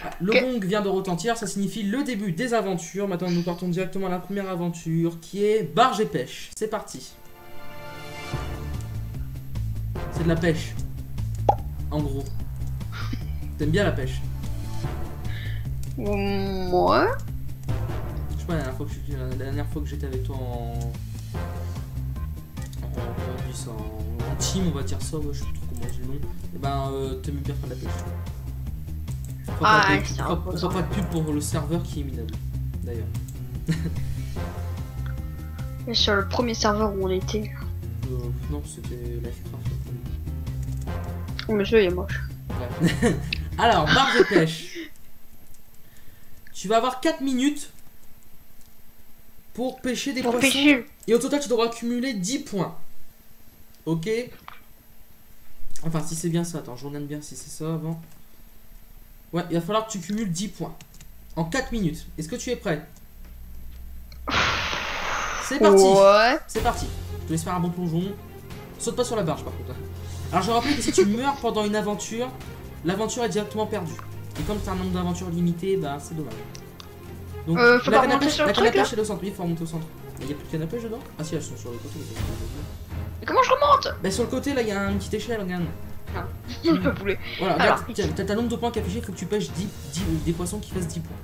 Ah, le Ok. gong vient de retentir, ça signifie le début des aventures. Maintenant nous partons directement à la première aventure qui est barge et pêche. C'est parti. C'est de la pêche. En gros. T'aimes bien la pêche? Moi. Je sais pas, la dernière fois que j'étais avec toi en team, on va dire ça, ouais, je sais plus trop comment on dit le nom. Et ben, t'aimes bien faire de la pêche. Ah, On c'est fera pas de pub pour le serveur qui est minable, d'ailleurs. Et sur le premier serveur où on était. Non, c'était Lifecraft. Oh, monsieur, il est moche. Ouais. Alors, barre de pêche. Tu vas avoir 4 minutes pour pêcher des Pour poissons. pêcher. Et au total, tu devras accumuler 10 points. Ok? Enfin, si c'est bien ça. Attends, je regarde bien si c'est ça avant. Ouais, il va falloir que tu cumules 10 points. En 4 minutes. Est-ce que tu es prêt? C'est parti. Ouais. C'est parti. Je te laisse faire un bon plongeon. Saute pas sur la barge par contre. Alors je rappelle que si tu meurs pendant une aventure, l'aventure est directement perdue. Et comme tu as un nombre d'aventures limité, bah c'est dommage. Donc Faut la pas canne à remonter pêche, sur le la canne à truc, là pêche est au centre. Oui, il faut remonter au centre. Il n'y a plus de canne à pêche dedans? Ah si, elles sont sur le côté. Mais comment je remonte? Bah sur le côté là, il y a une petite échelle, regarde. Le poulet. Voilà, Alors, regarde, t'as ta nombre de points qui est affiché, il faut que tu pêches 10 des poissons qui fassent 10 points.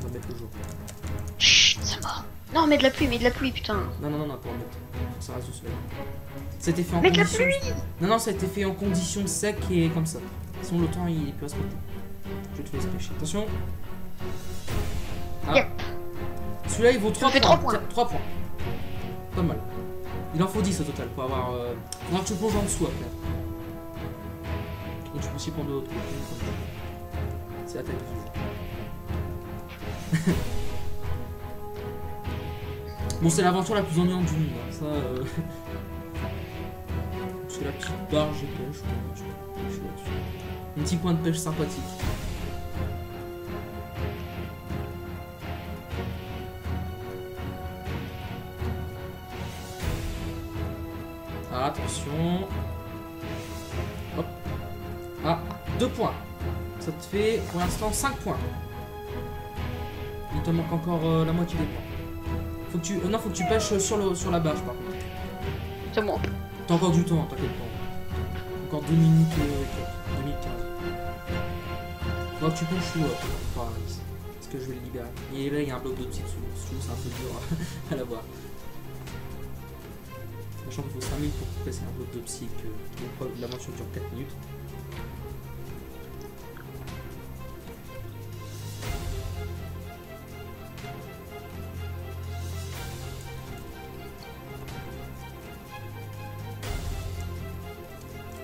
On va mettre le jour. Chut, ça va. Non, mais de la pluie, putain. Non, pour mettre. Faut que ça reste au soleil. C'était fait en Mais de la condition. pluie. Non, ça a été fait en conditions secs et comme ça. Sinon, le temps il peut respecter. Je te laisse pêcher. Attention. Ah. Yep. Celui-là il vaut 3 fait points. 3 points. Tiens, 3 points. Pas mal. Il en faut 10 au total pour avoir. Faudra que tu plonges en dessous après. Et tu peux aussi prendre de l'autre côté. C'est la tête du jeu. Bon, c'est l'aventure la plus ennuyante du monde. Hein. Ça. C'est la petite barge et pêche. Un petit point de pêche sympathique. Ah, attention. Hop. Ah, 2 points. Ça te fait pour l'instant 5 points. Il te manque encore la moitié des points. Faut que tu, non, faut que tu pêches sur la barge par contre. C'est bon. T'as encore du temps, t'inquiète pas. Encore 2 minutes et quelques. 2 minutes 15. Faudra que tu penches sous pareil. Parce que je vais le libérer. Et là, il y a un bloc de psy dessous. Si tu veux, c'est un peu dur à l'avoir. Sachant qu'il faut 5 minutes pour passer un bloc de psy et que l'aventure dure 4 minutes.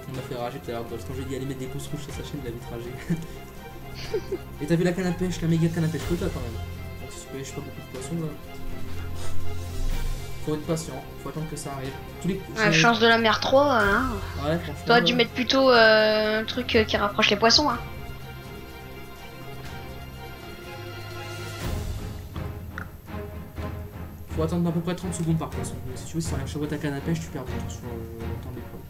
On m'a fait rager tout à l'heure, quand j'ai dit aller mettre des pouces rouges sur sa chaîne, il a vite ragé. Et t'as vu la canne à pêche, la méga canne à pêche que t'as quand même. Donc si tu pêches pas beaucoup de poissons là. Faut être patient, faut attendre que ça arrive. La chance de la mer 3, hein. Ouais, franchement. T'aurais dû mettre plutôt un truc qui rapproche les poissons, hein. Faut attendre à peu près 30 secondes par poisson. Mais si tu veux, si t'enlèves chaque fois ta canne à pêche, tu perds du temps sur le temps des problèmes.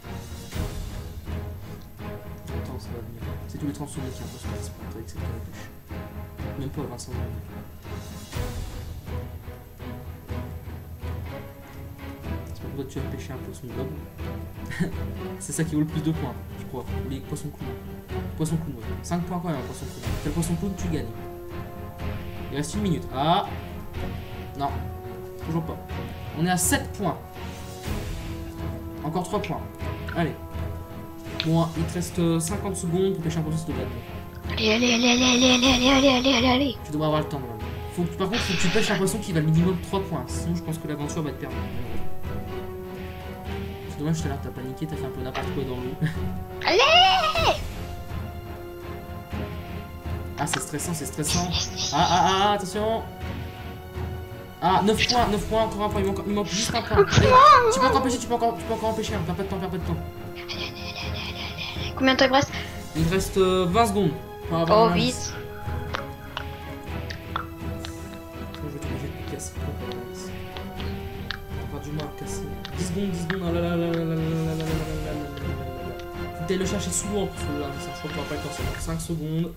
Attends, ça va venir. C'est tous les 30 secondes qu'il y a un poisson qui se pointe avec cette canne à pêche. Même pas à 20 secondes. C'est pas tu vas pêcher un poisson globe. C'est ça qui vaut le plus de points, je crois. Ou les poissons clowns. Poisson clown, ouais. 5 points quand même, un poisson clown. Quel poisson clown tu gagnes? Il reste 1 minute. Ah! Non. Toujours pas. On est à 7 points. Encore 3 points. Allez. Bon, il te reste 50 secondes pour pêcher un poisson de là. Allez. Tu devras avoir le temps normalement. Par contre, faut que tu pêches un poisson qui va le minimum 3 points. Sinon, je pense que l'aventure va être perdue. C'est dommage, tout à l'heure t'as paniqué, t'as fait un peu n'importe quoi dans l'eau. Allez! Ah, c'est stressant, c'est stressant. Ah, attention. Ah, 9 points, encore un point, il manque juste un point. Allez, tu peux encore pêcher, tu peux encore empêcher, hein. Perds pas de temps, Combien de temps il reste? Il reste 20 secondes. Oh, vite. Je vais t'obliger de casser. Encore du mal à casser. 10 secondes, oh là là là là là là là là là là. Faut aller le chercher souvent en plus, là, je crois qu'on va pas le temps, c'est 5 secondes.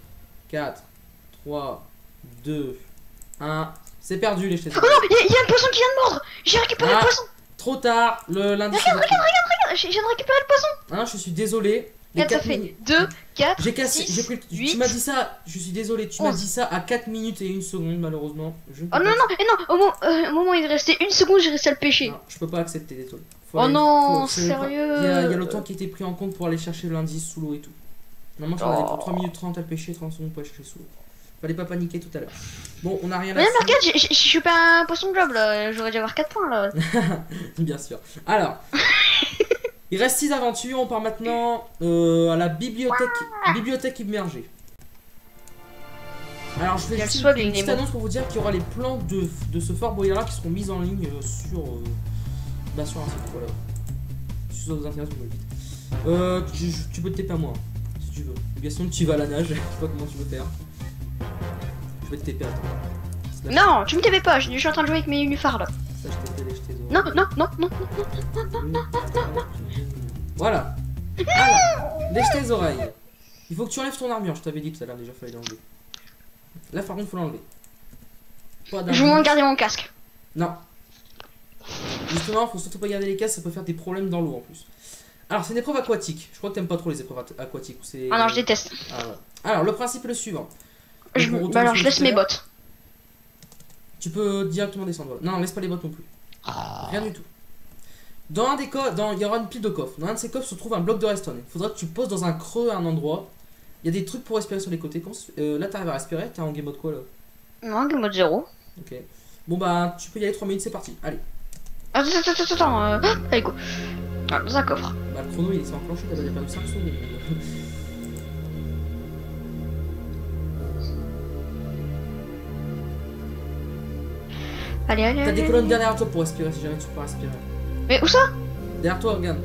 4, 3, 2, 1. C'est perdu les jetés. Oh non, il y a un poisson qui vient de mordre. J'ai récupéré le poisson. Trop tard, l'indice. Regarde, je viens de récupérer le poisson. Ah, je suis désolé. Regarde, ça fait 2, 4, j'ai cassé, 6, j'ai pris, 8. tu m'as dit ça, je suis désolé, tu m'as dit ça à 4 minutes et 1 seconde malheureusement. Oh non, au moment où il restait 1 seconde, j'ai réussi à le pêcher. Non, je peux pas accepter, désolé. Oh non, sérieux. Il y a le temps qui a été pris en compte pour aller chercher l'indice sous l'eau et tout. Normalement, j'en avais pour 3 minutes 30 à le pêcher, 30 secondes pour aller chercher sous l'eau. Fallait pas paniquer tout à l'heure. Bon, on a rien à dire. Mais regarde, je suis pas un poisson globe là, j'aurais dû avoir 4 points là. Bien sûr. Alors, il reste 6 aventures, on part maintenant à la bibliothèque immergée. Alors, je vais juste une petite annonce pour vous dire qu'il y aura les plans de ce Fort Boyard qui seront mis en ligne sur un site, voilà. Si ça vous intéresse, vous me le dites. Tu peux te TP à moi, si tu veux. Ou bien sinon, tu vas à la nage, je sais pas comment tu veux faire. Je vais te TP, attends. Non, tu me TP pas, je suis en train de jouer avec mes lunefards là. Ça, je TP les jetés d'eau. Non. Voilà. Alors, lèche tes oreilles. Il faut que tu enlèves ton armure, je t'avais dit tout à l'heure déjà, fallait l'enlever. Là, par contre, faut l'enlever. Je vais garder mon casque. Non. Justement, faut surtout pas garder les casques, ça peut faire des problèmes dans l'eau en plus. Alors, c'est une épreuve aquatique. Je crois que t'aimes pas trop les épreuves aquatiques. Ah non, je déteste. Ah, ouais. Alors, le principe est le suivant. Alors, je laisse mes bottes. Tu peux directement descendre. Voilà. Non, laisse pas les bottes non plus. Rien du tout. Dans un des coffres, il y aura une pile de coffres. Dans un de ces coffres se trouve un bloc de redstone. Il faudra que tu poses dans un creux à un endroit. Il y a des trucs pour respirer sur les côtés. Là, t'arrives à respirer. T'es en game mode quoi là? Non, game mode 0. Ok. Bon bah, tu peux y aller 3 minutes, c'est parti. Allez. Attends. Allez, go. Ah, dans un coffre. Bah, le chrono il s'est enclenché. T'as déjà perdu 5 secondes. Allez. T'as des colonnes derrière toi pour respirer si jamais tu peux pas respirer. Mais où ça? Derrière toi, regarde.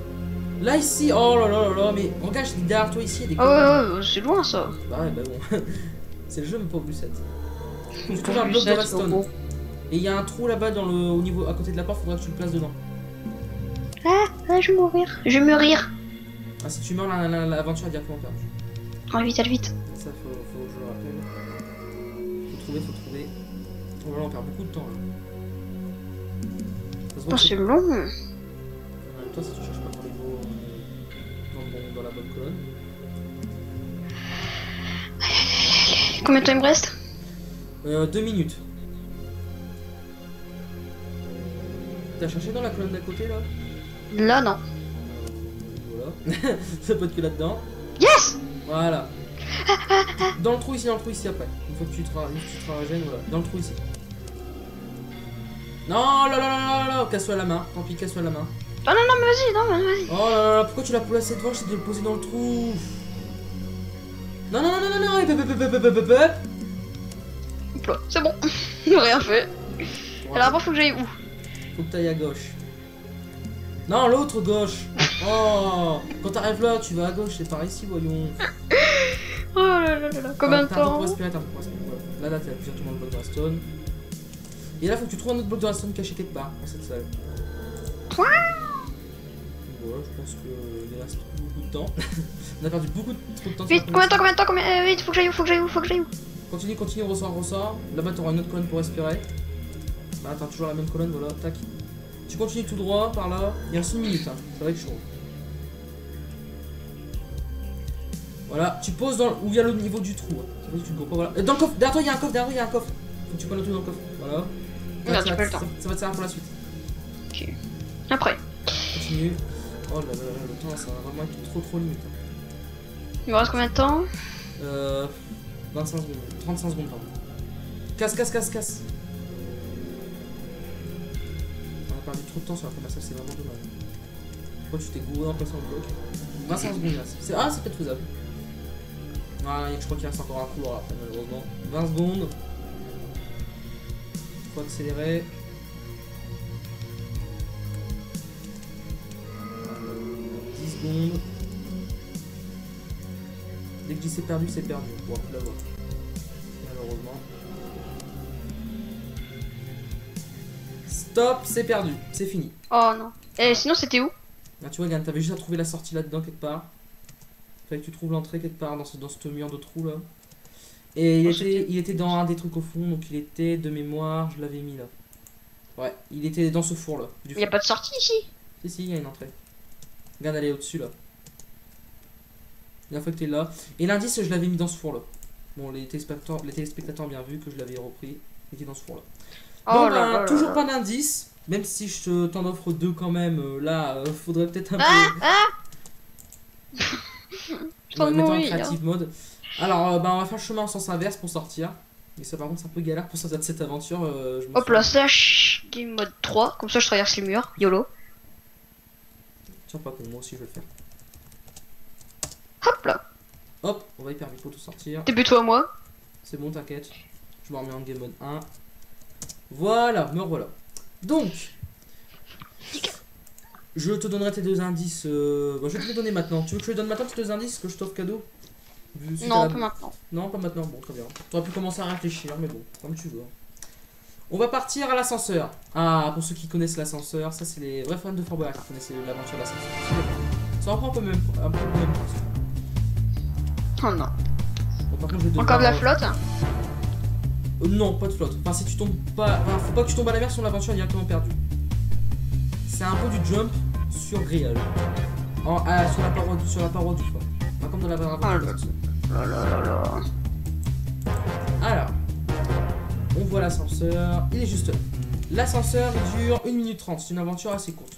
Là, ici, oh là là là là, mais regarde, je dis derrière toi ici, il y a des colonnes. Oh, c'est loin ça. Bah ouais, bah bon. C'est le jeu, mais pas au plus 7. Tu trouves un bloc de redstone. Et il y a un trou là-bas au niveau à côté de la porte, faudra que tu le places dedans. Ah, je vais mourir. Je vais mourir. Ah, si tu meurs, l'aventure est directement perdue. Oh, vite. Ça, faut que je le rappelle. Faut trouver. Oh là là, on perd beaucoup de temps là. Oh, c'est long. Toi, si tu cherches pas dans les mots dans la bonne colonne. Combien de temps il me reste? 2 minutes. T'as cherché dans la colonne d'à côté là? Là, non. Voilà. Ça peut être que là-dedans. Yes! Voilà. Dans le trou ici après. Une fois que tu te régènes, voilà. Dans le trou ici. Non, là, là, là, là, là. Casse-toi la main. Tant pis, casse-toi la main. Oh non, non, mais vas-y, non, mais vas-y. Oh là là là, pourquoi tu l'as placé devant? J'étais de le poser dans le trou. Non, non, non, non, non, non. Hop là, c'est bon. Rien fait. Alors après, faut que j'aille où? Faut que t'ailles à gauche. Non, l'autre gauche. Oh, quand t'arrives là, tu vas à gauche, c'est par ici, voyons. Oh là là là là. Combien de T'as un temps? pour respirer, t'as un pour respirer. Voilà. Là, t'as directement le bloc de redstone. Et là, faut que tu trouves un autre bloc de redstone caché quelque part dans cette salle. Voilà, je pense qu'il reste beaucoup de temps. On a perdu beaucoup trop de temps. Vite, combien de temps, vite, faut que j'aille où? Continue, ressort. Là-bas, t'auras une autre colonne pour respirer. Bah, t'as toujours la même colonne, voilà, tac. Tu continues tout droit par là. Il reste 1 minute, hein. Ça va être chaud. Voilà, tu poses dans où il y a le niveau du trou. Hein. Tu ne pas, voilà. Dans le coffre, derrière toi, il y a un coffre, Faut que tu prennes tout dans le coffre. Voilà. Non, tu peux le temps. Ça va te servir pour la suite. Ok. Après. Continue. Oh là là, le temps, ça va vraiment être trop limite. Hein. Il me reste combien de temps? 25 secondes. 35 secondes, pardon. Casse. On a perdu trop de temps sur la première salle, c'est vraiment dommage. Pourquoi tu t'es gouré en passant le bloc? 25 secondes là. C'est peut-être faisable. Ah, je crois qu'il reste encore un couloir après, malheureusement. 20 secondes. Faut accélérer. 10 secondes. Dès que je dis c'est perdu, c'est perdu. On pourra plus l'avoir. Malheureusement. Stop, c'est perdu. C'est fini. Oh non. Et sinon, c'était où? Là, tu vois, regarde, t'avais juste à trouver la sortie là-dedans quelque part. Fallait que tu trouves l'entrée quelque part dans ce mur de trou là. Et il était dans un des trucs au fond, donc il était de mémoire, je l'avais mis là. Ouais, il était dans ce four là. Il n'y a pas de sortie ici? Si, il y a une entrée. Regarde, elle est au-dessus là. La fois que t'es là. Et l'indice, je l'avais mis dans ce four là. Bon, les téléspectateurs ont bien vu que je l'avais repris. Il était dans ce four là. Oh Bon, là là toujours là. pas d'indice. Même si je t'en offre 2 quand même. Là, faudrait peut-être un peu. Je t'en Mettre en mourir. creative mode. Alors, on va faire le chemin en sens inverse pour sortir. Mais ça, par contre, c'est un peu galère pour sortir de cette aventure. Hop là, slash game mode 3. Comme ça, je traverse les murs. YOLO. Tiens, pas con, moi aussi je vais le faire. Hop là. Hop, on va hyper vite pour tout sortir. Début-toi moi. C'est bon, t'inquiète. Je me remets en game mode 1. Voilà, me revoilà. Donc, je te donnerai tes 2 indices. Je vais te les donner maintenant. Tu veux que je te donne maintenant tes 2 indices que je t'offre cadeau? Non, pas maintenant. Non, pas maintenant. Bon, très bien. Tu aurais pu commencer à réfléchir, mais bon, comme tu veux. On va partir à l'ascenseur. Ah, pour ceux qui connaissent l'ascenseur, ça c'est les vrais fans de Fort Boyard qui connaissent l'aventure de l'ascenseur. Ça reprend un peu le même principe. Oh non. Bon, par contre, je vais Encore de la flotte? Non, pas de flotte. Enfin, si tu tombes pas. Enfin, faut pas que tu tombes à la mer, sinon l'aventure est directement perdue. C'est un peu du jump sur grillage. Sur la paroi du fort. Pas comme dans la aventure. Là là là là. Alors, on voit l'ascenseur. Il est juste là. L'ascenseur, il dure 1 minute 30. C'est une aventure assez courte.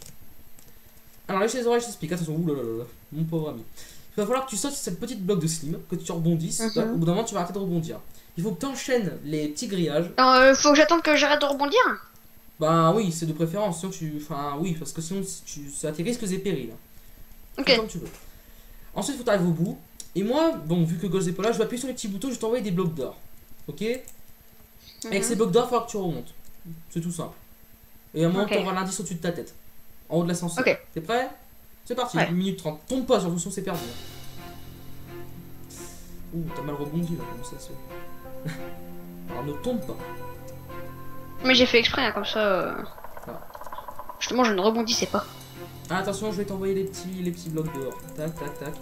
Alors, lâche les oreilles, je t'explique. Attention, oulala, mon pauvre ami. Il va falloir que tu sautes sur cette petite bloc de slim, que tu rebondisses. Au bout d'un moment, tu vas arrêter de rebondir. Il faut que tu enchaînes les petits grillages. Alors, faut que j'attende que j'arrête de rebondir? Bah oui, c'est de préférence. Sinon, enfin, oui, parce que sinon, ça a tes risques et périls. Ok. Comme tu veux. Ensuite, il faut que tu arrives au bout. Et moi, bon, vu que Ghost n'est pas là, je vais appuyer sur les petits boutons, je vais t'envoyer des blocs d'or. Ok? Avec ces blocs d'or, il va falloir que tu remontes. C'est tout simple. Et à un moment, tu auras l'indice au-dessus de ta tête. En haut de l'ascenseur. Ok. T'es prêt? C'est parti, Ouais. 1 minute 30. Tombe pas, surtout sinon c'est perdu. Ouh, t'as mal rebondi là, comme ça se fait. Alors ne tombe pas. Mais j'ai fait exprès, hein, comme ça. Ah. Justement, je ne rebondissais pas. Ah, attention, je vais t'envoyer les petits blocs dehors. Tac, tac, tac.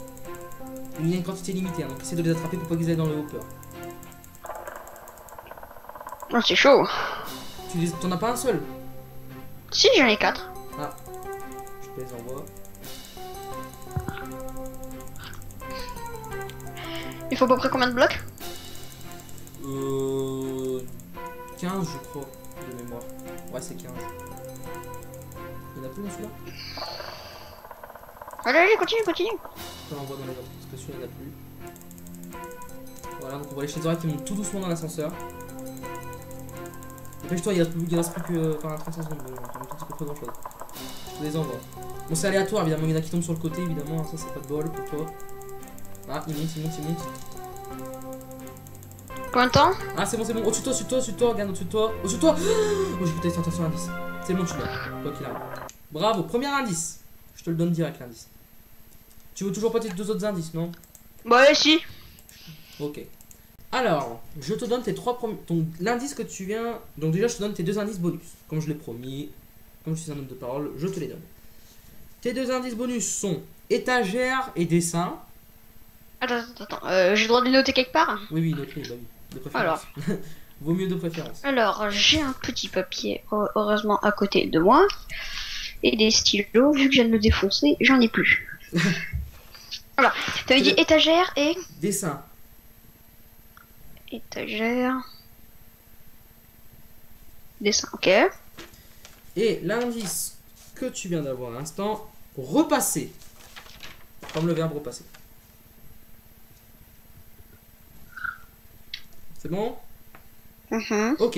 Il y a une quantité limitée, hein, donc essaie de les attraper pour pas qu'ils aillent dans le hopper. Oh, c'est chaud. T'en as pas un seul? Si, j'en ai 4. Ah, je te les envoie. Il faut à peu près combien de blocs? 15, je crois, de mémoire. Ouais, c'est 15. Il y en a plus dans celui-là? Allez, continue, continue. On envoie dans les autres, parce que celui-là, il n'y en a plus. Voilà, donc on va aller chez Zora qui monte tout doucement dans l'ascenseur. Dépêche-toi, il reste plus que. Enfin, 35 secondes, donc un petit peu pas grand chose. Je te les envoie. Bon, c'est aléatoire, évidemment, il y en a qui tombent sur le côté, évidemment, ça c'est pas de bol pour toi. Ah, il monte. Combien de temps? Ah, c'est bon, au-dessus de toi, regarde au-dessus de toi. Au-dessus de toi. Oh, j'ai putain, attention, indice. C'est bon, tu l'as, quoi qu'il arrive. Bravo, premier indice. Je te le donne direct, l'indice. Tu veux toujours pas tes deux autres indices, non? Bah, ouais, si. Ok. Alors, je te donne tes trois premiers. Donc, l'indice que tu viens. Donc, déjà, je te donne tes deux indices bonus. Comme je l'ai promis, comme je suis un homme de parole, je te les donne. Tes deux indices bonus sont étagère et dessin. Attends. J'ai le droit de les noter quelque part? Oui, note-les, bah oui. De préférence. Alors. Vaut mieux de préférence. Alors, j'ai un petit papier, heureusement, à côté de moi. Et des stylos, vu que je viens de me défoncer, j'en ai plus. Alors, t'avais dit étagère et... Dessin. Étagère... Dessin, ok. Et l'indice que tu viens d'avoir à l'instant, repasser. Comme le verbe repasser. C'est bon? Ok.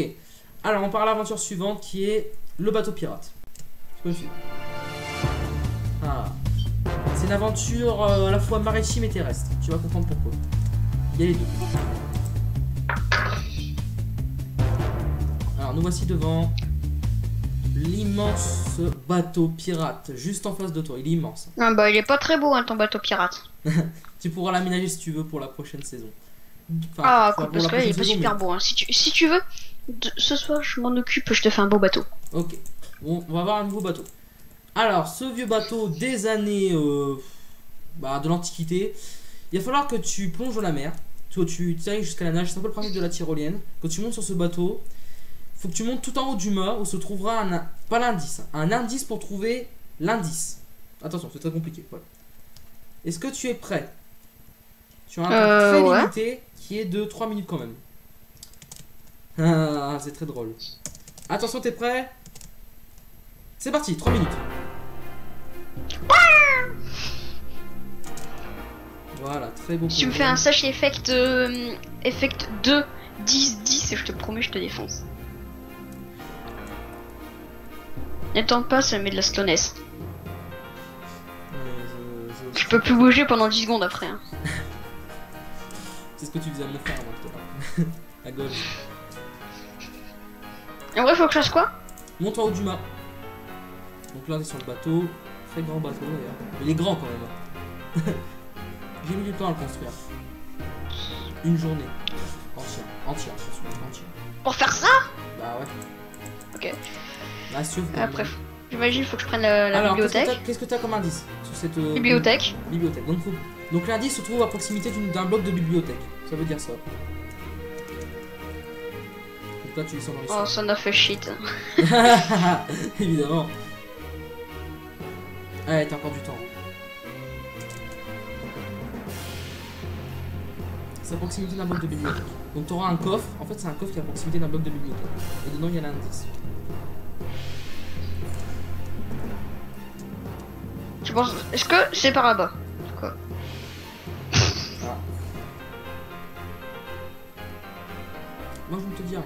Alors, on part à l'aventure suivante qui est le bateau pirate. Tu peux me suivre. Ah. C'est une aventure à la fois maritime et terrestre. Tu vas comprendre pourquoi. Il y a les deux. Alors, nous voici devant l'immense bateau pirate, juste en face de toi. Il est immense. Ah bah, il est pas très beau, hein, ton bateau pirate. Tu pourras l'aménager si tu veux pour la prochaine saison. Enfin, Ah, pour parce la que là, il est prochaine pas saison, super mais- beau. Hein. Si tu veux, ce soir, je m'en occupe, je te fais un beau bateau. Ok. Bon, on va avoir un nouveau bateau. Alors, ce vieux bateau des années de l'Antiquité, il va falloir que tu plonges dans la mer. Tu ailles jusqu'à la nage, c'est un peu le principe de la tyrolienne. Quand tu montes sur ce bateau, faut que tu montes tout en haut du mât où se trouvera pas l'indice, un indice pour trouver l'indice. Attention, c'est très compliqué. Ouais. Est-ce que tu es prêt? Tu as un temps très ouais. limité qui est de 3 minutes quand même. Ah, c'est très drôle. Attention, t'es prêt? C'est parti, 3 minutes. Voilà, très beau. Si tu me fais un sachet effect 2, 10, 10, je te promets, je te défonce. N'attends pas, ça met de la slowness. Je peux plus bouger pendant 10 secondes après. Hein. C'est ce que tu faisais à mon frère avant tout à l'heure. À gauche. En vrai, faut que je fasse quoi? Monte en haut du mât. Donc là, on est sur le bateau. Très grand bateau d'ailleurs. Il est grand quand même. J'ai mis du temps à le construire. Une journée. Entière. Pour faire ça? Bah ouais. Ok. Bah, si tu veux, Après, j'imagine il faut que je prenne la alors, bibliothèque. qu'est-ce que t'as comme indice sur cette Bibliothèque. bibliothèque. Donc l'indice se trouve à proximité d'un bloc de bibliothèque. Ça veut dire ça. Donc là, tu descends dans les Oh, son of a shit. Évidemment. Allez, t'as encore du temps. C'est à proximité d'un bloc de bibliothèque. Donc t'auras un coffre. En fait, c'est un coffre qui est à proximité d'un bloc de bibliothèque. Et dedans, il y a l'indice. Je pense. Est-ce que c'est par là-bas? Quoi? Ah. Moi, je ne te dis rien.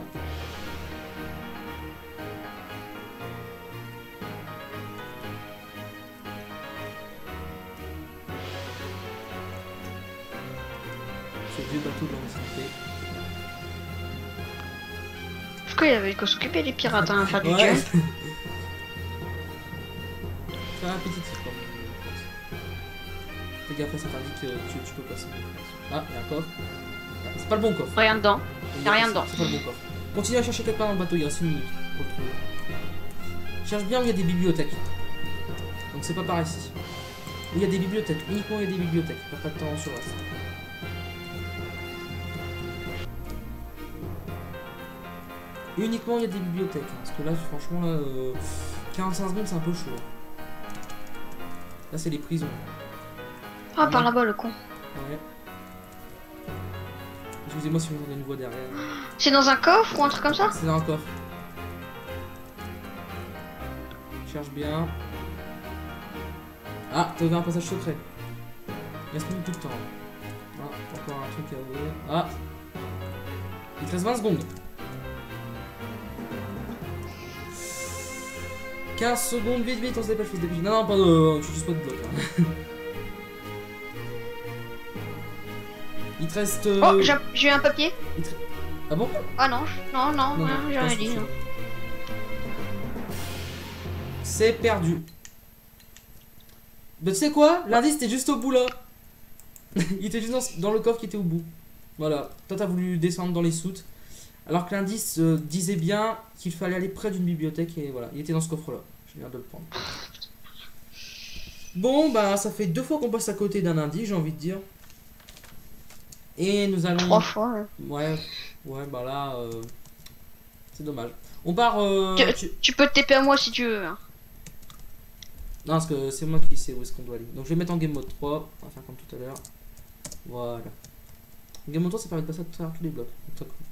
Ce vieux bateau de l'Antiquité. Parce qu'il y avait qu'à s'occuper les pirates, hein, à faire du Ouais. jeu. C'est répétitif quand même. Fais gaffe, ça t'indique que tu peux passer. Ah, il y a un coffre. Ah, c'est pas le bon coffre. Rien dedans. Y a rien dedans. C'est pas le bon coffre. Continue à chercher quelque part dans le bateau, il reste 1 minute pour le trouver. Cherche bien où il y a des bibliothèques. Donc c'est pas par ici. Où il y a des bibliothèques, uniquement où il y a des bibliothèques. Pas de temps sur le reste. Uniquement où il y a des bibliothèques. Hein, parce que là, franchement, là, 45 secondes, c'est un peu chaud. Là, c'est les prisons. Ah, par là-bas, le con. Ouais. Excusez-moi si vous entendez une voix derrière. C'est dans un coffre ou un truc comme ça? C'est dans un coffre. Cherche bien. Ah, t'as ouvert un passage secret. Il reste même tout le temps. Ah, encore un truc à ouvrir. Ah, il te reste 20 secondes. 15 secondes, vite, vite, on se dépêche, on se dépêche. Non, non, pas de... tu utilises pas de bloc. Hein. Il te reste... Oh, j'ai eu un papier. Ah bon? Ah non, non, non, Non, j'ai rien dit. Non. C'est perdu. Bah tu sais quoi? L'indice était juste au bout là. Il était juste dans le coffre qui était au bout. Voilà. Toi t'as voulu descendre dans les soutes. Alors que l'indice disait bien qu'il fallait aller près d'une bibliothèque et voilà. Il était dans ce coffre là. Je viens de le prendre. Bon bah ça fait 2 fois qu'on passe à côté d'un indice, j'ai envie de dire. Et nous allons... 3 fois. Hein. Ouais bah là... c'est dommage. On part... Tu peux te TP à moi si tu veux. Hein. Non, parce que c'est moi qui sais où est-ce qu'on doit aller. Donc je vais mettre en game mode 3. On va faire comme tout à l'heure. Voilà. Game mode 3, ça permet de passer à travers tous les blocs.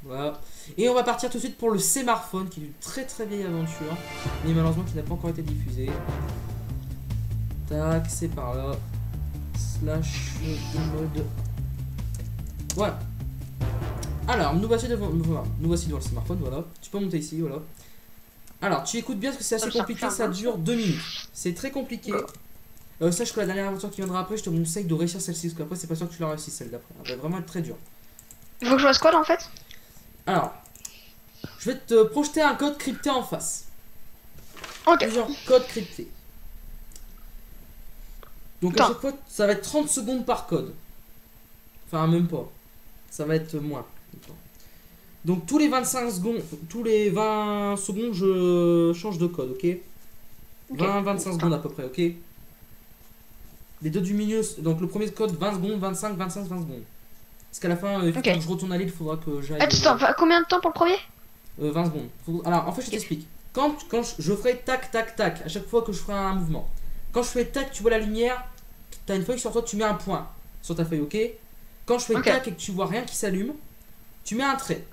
Voilà. Et on va partir tout de suite pour le Smartphone, qui est une très très vieille aventure. Mais malheureusement qui n'a pas encore été diffusée. Tac, c'est par là. Slash game mode. Voilà. Alors, nous voici devant le Smartphone, voilà. Tu peux monter ici, voilà. Alors, tu écoutes bien parce que c'est assez compliqué, ça dure 2 minutes. C'est très compliqué. Sache que la dernière aventure qui viendra après, je te conseille de réussir celle-ci, parce qu'après, c'est pas sûr que tu la réussisses celle d'après. Elle va vraiment être très dure. Il faut que je fasse quoi là en fait? Alors, je vais te projeter un code crypté en face. Ok. Plusieurs codes cryptés. Donc à chaque fois, ça va être 30 secondes par code. Enfin, même pas. Ça va être moins. Donc tous les 25 secondes, tous les 20 secondes, je change de code, ok? 20-25 secondes à peu près, ok? Les deux du milieu, donc le premier code 20 secondes, 25, 25, 20 secondes. Parce qu'à la fin, quand je retourne à l'île, il faudra que j'aille... Attends, combien de temps pour le premier? 20 secondes. Alors en fait, je t'explique. Quand je ferai tac, tac, tac, à chaque fois que je ferai un mouvement. Quand je fais tac, tu vois la lumière, tu as une feuille sur toi, tu mets un point sur ta feuille, ok? Quand je fais tac et que tu vois rien qui s'allume, tu mets un trait.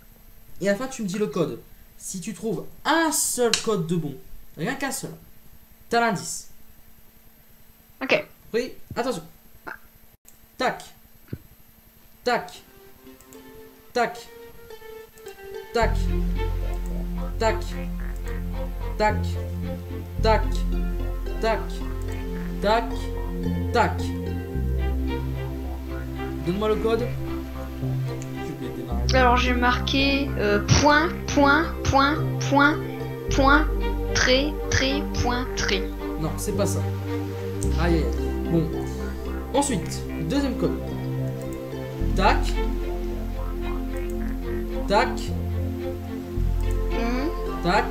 Et à la fin, tu me dis le code. Si tu trouves un seul code de bon, rien qu'un seul, t'as l'indice. Ok. Oui, attention. Tac. Tac. Tac. Tac. Tac. Tac. Tac. Tac. Tac. Tac. Donne-moi le code. Alors j'ai marqué point, point, point, point, point, trait, trait, point, trait. Non, c'est pas ça. Aïe aïe aïe. Bon. Ensuite, deuxième code. Tac. Tac. Tac.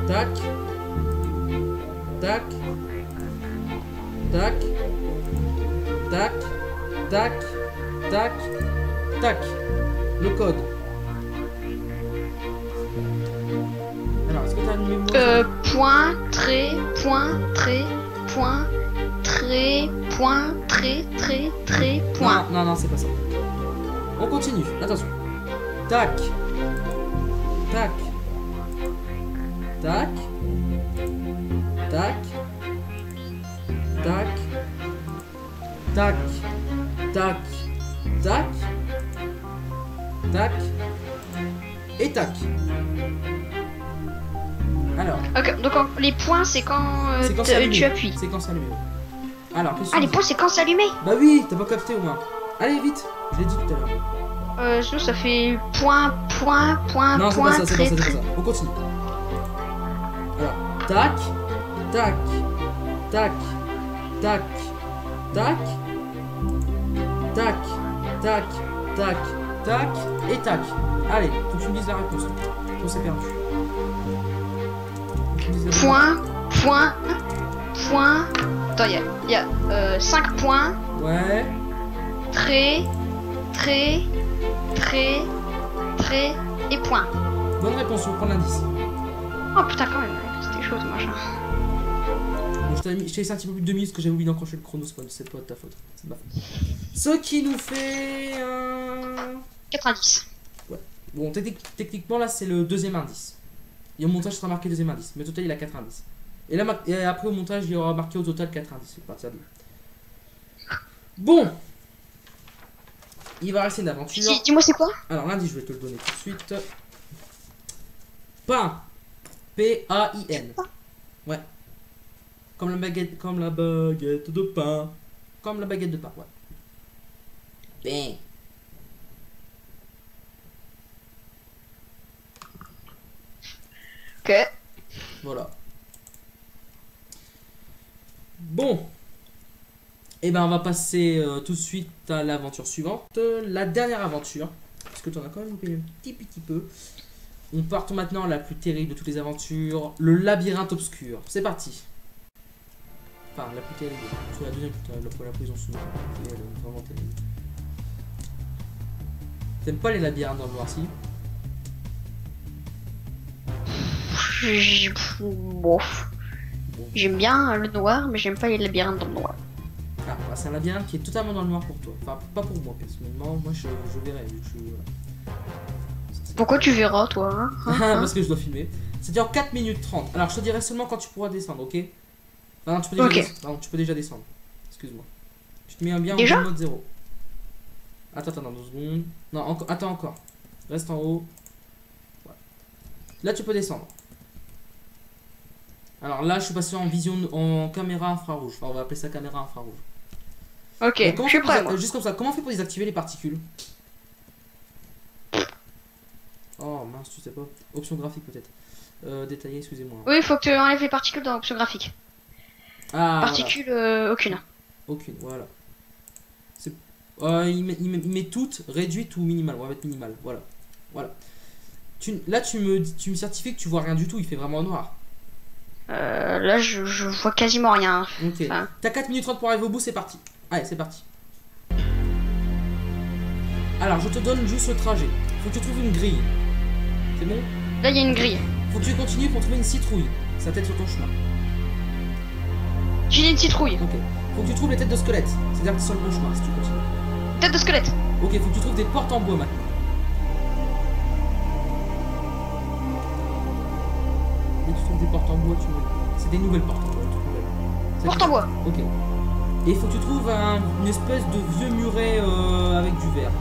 Tac. Tac. Tac. Tac. Tac. Tac. Tac. Le code. Alors, est-ce que tu as une mémoire? Point, trait, point, trait, point, trait, point, trait, trait, trait, point. Non, non, non, c'est pas ça. On continue. Attention. Tac. Tac. Tac. Tac. Tac. Tac. Tac. Tac. Tac. Et tac. Alors. Ok, donc les points c'est quand, tu appuies. C'est quand ça allume. Alors, qu'est-ce que Ah, les points c'est quand c'est allumé. Bah oui, t'as pas capté au moins. Allez, vite. Je l'ai dit tout à l'heure. Sinon ça fait point, point, point, non, point, c'est pas ça, c'est trait, pas ça, c'est pas ça. On continue. Alors, tac, tac, tac, tac, tac, tac, tac, tac, tac, et tac. Allez, faut que tu me dises la réponse. On s'est perdu. Point, point, point. Attends, il y a 5 points. Ouais. Trait, trait, trait, trait et point. Bonne réponse, on prend l'indice. Oh putain, quand même, c'était chaud ce machin. je t'ai laissé un petit peu plus de 2 minutes parce que j'avais oublié d'enclencher le chrono, c'est pas de ta faute. C'est de ma faute. Ce qui nous fait 90. Bon, techniquement là c'est le deuxième indice. Et au montage sera marqué deuxième indice, mais au total il a 4 indices. Et là et après au montage il y aura marqué au total 4 indices. C'est partir de là. Bon, il va rester une aventure. Dis-moi c'est quoi? Alors l'indice je vais te le donner tout de suite. Pain. P-A-I-N. Ouais. Comme la baguette de pain. Comme la baguette de pain, ouais. Pain. Ok. Voilà. Bon. Et ben on va passer tout de suite à l'aventure suivante. La dernière aventure. Parce que tu en as quand même loupé un petit peu. On part maintenant à la plus terrible de toutes les aventures. Le labyrinthe obscur. C'est parti. Enfin la plus terrible. C'est la deuxième la prison souvent. Elle est vraiment terrible. T'aimes pas les labyrinthes dans le noir, si? Bon. J'aime bien le noir, mais j'aime pas les labyrinthes dans le noir. Ah, bah, c'est un labyrinthe qui est totalement dans le noir pour toi. Enfin, pas pour moi, personnellement. Moi, je verrai. Vu que Pourquoi tu verras, toi hein Parce que je dois filmer. Ça dure 4 minutes 30. Alors, je te dirai seulement quand tu pourras descendre, ok? Enfin, non, tu peux déjà, pardon, tu peux déjà descendre. Excuse-moi. Tu te mets bien en mode 0. Attends, 2 secondes. Non, attends encore. Reste en haut. Voilà. Là, tu peux descendre. Alors là, je suis passé en vision, en caméra infrarouge. Enfin, on va appeler ça caméra infrarouge. Ok, je suis prêt. Juste comme ça, comment on fait pour désactiver les particules? Oh mince, tu sais pas. Option graphique peut-être. Détaillé, excusez-moi. Oui, il faut que tu enlèves les particules dans l'option graphique. Ah, particules, voilà. Aucune. Aucune, voilà. Il met toutes, réduites ou minimales. On va mettre minimal, voilà. Voilà. Là, tu me certifies que tu vois rien du tout, il fait vraiment noir. Là, je vois quasiment rien. Ok. Enfin... T'as 4 minutes 30 pour arriver au bout, c'est parti. Allez, c'est parti. Alors, je te donne juste le trajet. Faut que tu trouves une grille. C'est bon? Là, il y a une grille. Faut que tu continues pour trouver une citrouille. Sa tête sur ton chemin. J'ai une citrouille. Ok. Faut que tu trouves les têtes de squelettes. C'est-à-dire que c'est sur le bon chemin si tu continues. Tête de squelette. Ok, faut que tu trouves des portes en bois maintenant. Dès que tu trouves des portes en bois, c'est des nouvelles portes en bois. Porte en bois. Ok. Et il faut que tu trouves une espèce de vieux muret avec du verre.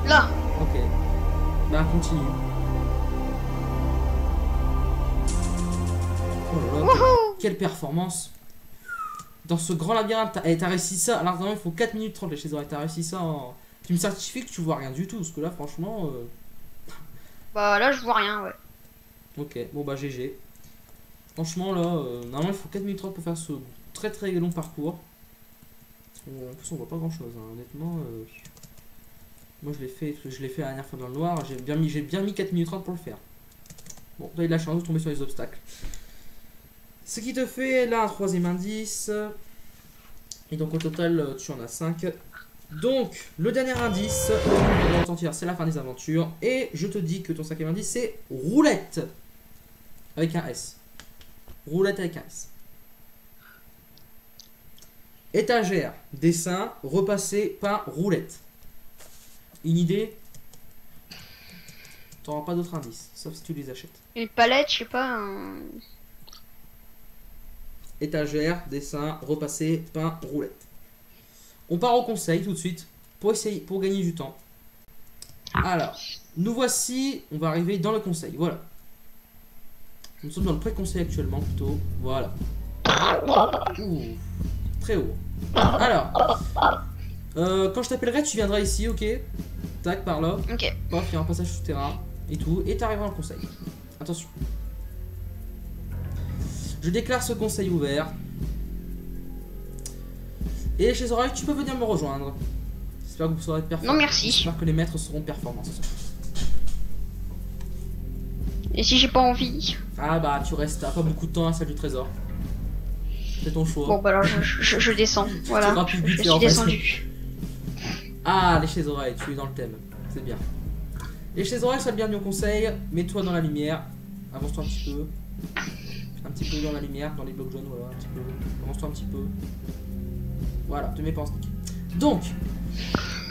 Là. Ok. Bah continue. Oh là là, quelle performance. Dans ce grand labyrinthe, t'as réussi ça. Alors normalement il faut 4 minutes 30 les chez oreilles. T'as réussi ça en... Tu me certifies que tu vois rien du tout. Parce que là franchement... Bah là je vois rien, ouais. Ok, bon bah GG. Franchement là, normalement il faut 4 minutes 30 pour faire ce très long parcours. En plus on voit pas grand chose, hein. Honnêtement. Moi je l'ai fait la dernière fois dans le noir, j'ai bien mis 4 minutes 30 pour le faire. Bon, t'as eu de la chance de tomber sur les obstacles. Ce qui te fait là un troisième indice. Et donc au total tu en as 5. Donc le dernier indice, c'est la fin des aventures. Et je te dis que ton cinquième indice c'est roulette. Avec un S. Roulette avec un S. Étagère, dessin, repasser, peint, roulette. Une idée? T'auras pas d'autres indices, sauf si tu les achètes. Une palette, je sais pas. Étagère, dessin, repasser, peint, roulette. On part au conseil tout de suite pour gagner du temps. Alors, nous voici, on va arriver dans le conseil, voilà. Nous sommes dans le pré-conseil actuellement plutôt, voilà. Ouh, très haut. Alors, quand je t'appellerai, tu viendras ici, ok? Tac, par là. Ok. Paf, il y a un passage souterrain et tout, et t'arriveras dans le conseil. Attention. Je déclare ce conseil ouvert. Et chez Oral, tu peux venir me rejoindre. J'espère que vous saurez être performant. Non, merci. J'espère que les maîtres seront performants ce soir. Et si j'ai pas envie? Ah bah, tu restes, t'as pas beaucoup de temps à la salle du trésor. C'est ton choix. Bon, bah alors je descends. Voilà. Je suis descendu. Ah, les chaises oreilles, tu es dans le thème. C'est bien. Les chaises oreilles, sois le bienvenu au conseil. Mets-toi dans la lumière. Avance-toi un petit peu. petit peu dans la lumière, dans les blocs jaunes, voilà, un petit peu. Avance-toi un petit peu. Voilà, te mets pas en sneak. Donc,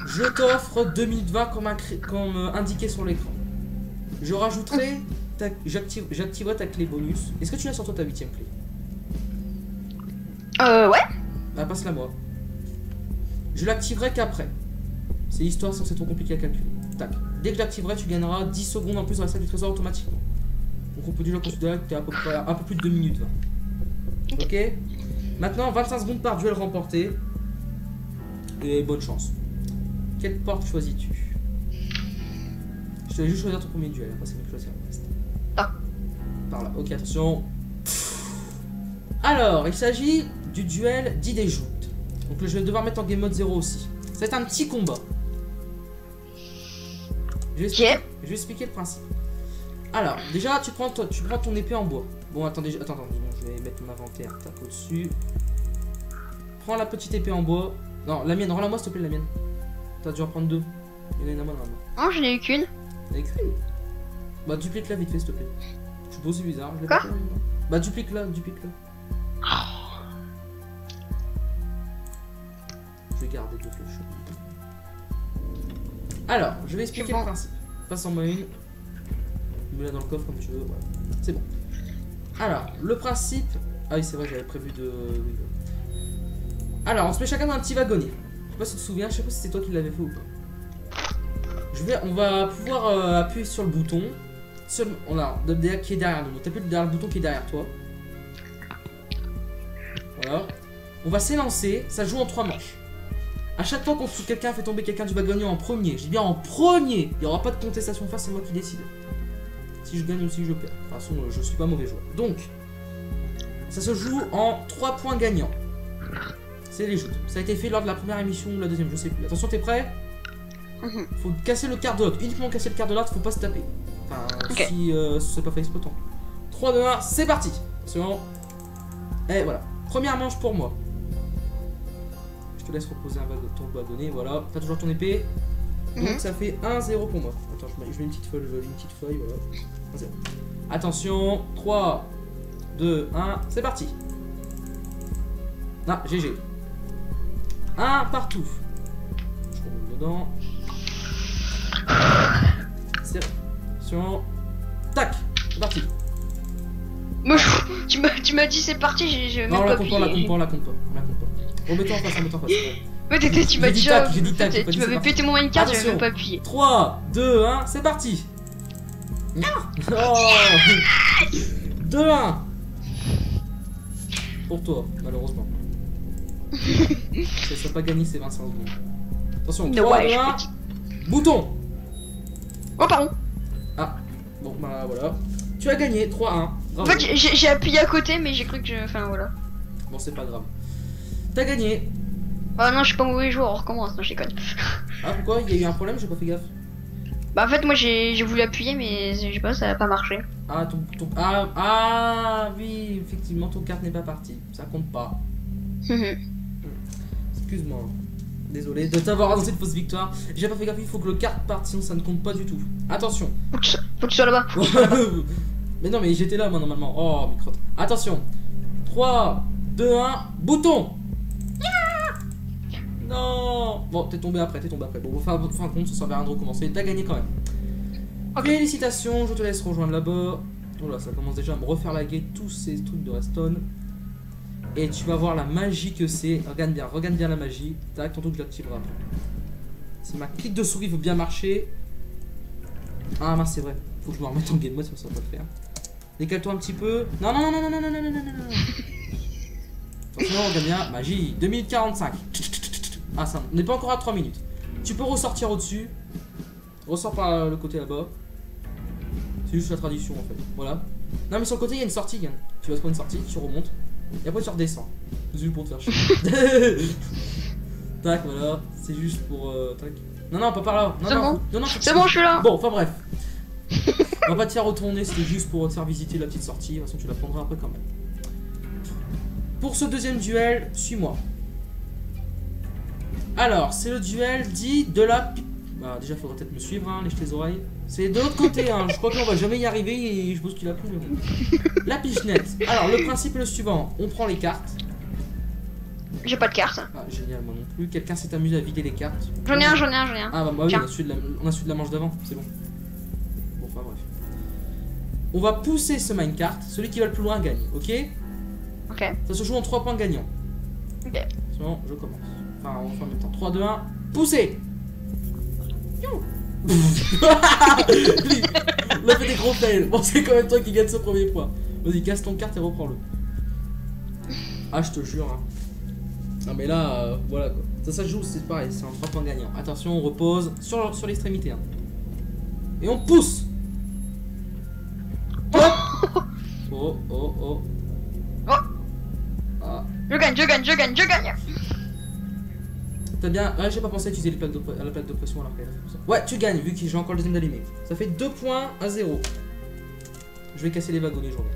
je t'offre 2 minutes 20 comme indiqué sur l'écran. Je rajouterai, j'activerai ta clé bonus. Est-ce que tu as sur toi ta 8ème clé? Ouais. Bah, passe-la moi. Je l'activerai qu'après. C'est l'histoire sans c'est trop compliqué à calculer. Tac. Dès que je l'activerai, tu gagneras 10 secondes en plus dans la salle du trésor automatiquement. Donc on peut déjà considérer que tu es à peu près un peu plus de 2 minutes 20. Ok. Maintenant, 25 secondes par duel remporté. Et bonne chance. Quelle porte choisis-tu? Je te laisse juste choisir ton premier duel. Après, c'est mieux de choisir le reste. Ah. Par là. Ok, attention. Alors, il s'agit du duel d'idées joutes. Donc je vais devoir mettre en game mode 0 aussi. Ça va être un petit combat. Je vais expliquer le principe. Alors, déjà, tu prends ton épée en bois. Bon, attendez, attends, bon, je vais mettre m'inventaire, tac au-dessus. Prends la petite épée en bois. Non, la mienne, rends-la-moi s'il te plaît, la mienne. T'as dû en prendre 2. Il y en a une à moi, normalement. Non, j'en ai eu qu'une. T'en as eu qu'une? Bah, duplique-la vite fait, s'il te plaît. Je suppose c'est bizarre. Je l'ai Quoi? pas fait, bah, duplique-la, duplique-la. Je vais garder 2 flèches. Alors, je vais expliquer le principe. Passe en moi une. Mets-la dans le coffre comme tu veux. Voilà. C'est bon. Alors, le principe. Ah oui, c'est vrai, j'avais prévu de. Alors, on se met chacun dans un petit wagonnier. Je sais pas si tu te souviens, je sais pas si c'est toi qui l'avais fait ou pas. On va pouvoir appuyer sur le bouton. Qui est derrière nous. T'appuies derrière le bouton qui est derrière toi. Voilà. On va s'élancer. Ça joue en 3 manches. A chaque fois que quelqu'un fait tomber quelqu'un du wagonnier en premier, je dis bien en premier, il n'y aura pas de contestation face, c'est moi qui décide. Si je gagne ou si je perds. De toute façon, je suis pas mauvais joueur. Donc, ça se joue en 3 points gagnants. C'est les joutes. Ça a été fait lors de la première émission ou la deuxième, je sais plus. Attention, t'es prêt? Faut casser le quart de l'autre. Uniquement casser le quart de l'autre, faut pas se taper. Enfin, okay. Si c'est pas fait exprès, tant. 3, 2, 1, c'est parti. Attention. Et voilà. Première manche pour moi. Je te laisse reposer ton wagonnet, voilà. T'as toujours ton épée. Donc ça fait 1-0 pour moi. Attends, je mets une petite feuille, voilà. 1-0. Attention, 3, 2, 1, c'est parti. Ah, GG. 1 partout. Je remonte dedans. C'est attention. Tac, c'est parti. Moi, tu m'as dit c'est parti, j'ai même non, pas appuyé. On la compte pas. Remets-toi en face, remets-toi en face. Ouais, tu m'as dit tac, j'ai dit tac. Tu m'avais pété mon Minecart, j'avais même pas appuyé. 3, 2, 1, c'est parti. Non. Oh. 2, 1. Pour toi, malheureusement. Ça sera pas gagné ces 25 secondes. Attention, 3, 2, 1. Bouton. Oh, pardon. Ah, bon, bah voilà. Tu as gagné, 3, 1. Bravo. En fait, j'ai appuyé à côté, mais j'ai cru que je. Enfin, voilà. Bon, c'est pas grave. T'as gagné. Ah non, je suis pas mauvais joueur, on recommence, non, je déconne. Ah, pourquoi? Il y a eu un problème, j'ai pas fait gaffe. Bah, en fait, moi j'ai voulu appuyer, mais je sais pas, ça a pas marché. Ah, ah, oui, effectivement, ton carte n'est pas partie. Ça compte pas. Excuse-moi. Désolé de t'avoir annoncé une fausse victoire. J'ai pas fait gaffe, il faut que le carte parte, sinon ça ne compte pas du tout. Attention. Faut que tu sois là-bas. Mais non, mais j'étais là, moi, normalement. Oh, micro. Attention. 3, 2, 1, bouton. Non. Bon, t'es tombé après. Bon, fin de compte, ça servait à rien de recommencer. T'as gagné quand même. Okay. Félicitations, je te laisse rejoindre là-bas. Oh là, ça commence déjà à me refaire laguer tous ces trucs de redstone. Et tu vas voir la magie que c'est. Regarde bien la magie. Tac, tantôt que je l'activerai après. Si ma clic de souris veut bien marcher. Ah mince, c'est vrai. Faut que je me remette en game mode, ça va pas le faire. Décale-toi un petit peu. Non. Attention, regarde bien. Magie. 2 minutes 45. Ah, ça, on n'est pas encore à 3 minutes. Tu peux ressortir au-dessus. Ressors par le côté là-bas. C'est juste la tradition en fait. Voilà. Non, mais sur le côté, il y a une sortie. Hein. Tu vas trouver une sortie, tu remontes. Et après, tu redescends. C'est juste pour te faire chier. Tac, voilà. C'est juste pour. Tac. Non, pas par là. Non, c'est bon, je suis là. Bon, enfin bref. On va pas te faire retourner, c'était juste pour te faire visiter la petite sortie. De toute façon, tu la prendras après quand même. Pour ce deuxième duel, suis-moi. Alors, c'est le duel dit de la Bah déjà faudra peut-être me suivre, hein, lèche tes oreilles. C'est de l'autre côté, hein. Je crois qu'on va jamais y arriver et je pense qu'il a plus. La pichenette. Alors le principe est le suivant, on prend les cartes. J'ai pas de carte. Ah génial, moi non plus. Quelqu'un s'est amusé à vider les cartes. J'en ai un. Ah bah oui, Tiens. on a celui de la manche d'avant, c'est bon. Bon, enfin bref. On va pousser ce minecart, celui qui va le plus loin gagne, ok? Ok. Ça se joue en 3 points gagnants. Ok. Sinon, je commence. Enfin, on fait en même temps. 3, 2, 1, poussez! On a fait des gros fails. Bon, c'est quand même toi qui gagne ce premier point. Vas-y, casse ton carte et reprends-le. Ah, je te jure. Hein. Non, mais là, voilà quoi. Ça se joue, c'est pareil, c'est en 3 points gagnants. Attention, on repose sur l'extrémité. Hein. Et on pousse! Hop! Oh, oh, oh. Oh. Ah. Je gagne. T'as bien. Ouais, j'ai pas pensé à utiliser la plaque de pression alors qu'elle a fait ça. Ouais, tu gagnes vu que j'ai encore le deuxième d'allumé. Ça fait 2 points à 0. Je vais casser les wagons, je reviens.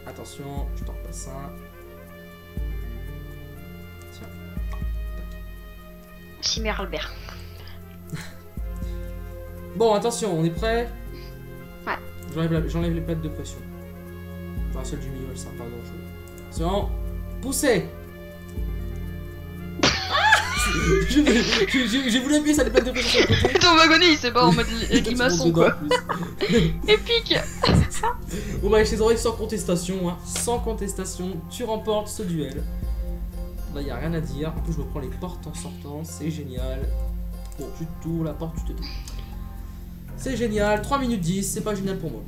Attention, je t'en repasse un. Tiens. Chimère Albert. Bon, attention, on est prêt? Ouais. J'enlève les plaques de pression. Enfin, celle du milieu, elle sert pas à grand chose. Attention, poussez! J'ai voulu appuyer sur les plaques de pression sur le côté. Ton wagonnet il s'est pas en mode limaçon quoi. Épique. Bon bah, chez oreilles sans contestation, hein. Sans contestation, tu remportes ce duel. Là, y a rien à dire. En plus, je me prends les portes en sortant, c'est génial. Bon, tu t'ouvres la porte, tu te tais. C'est génial, 3 minutes 10, c'est pas génial pour moi.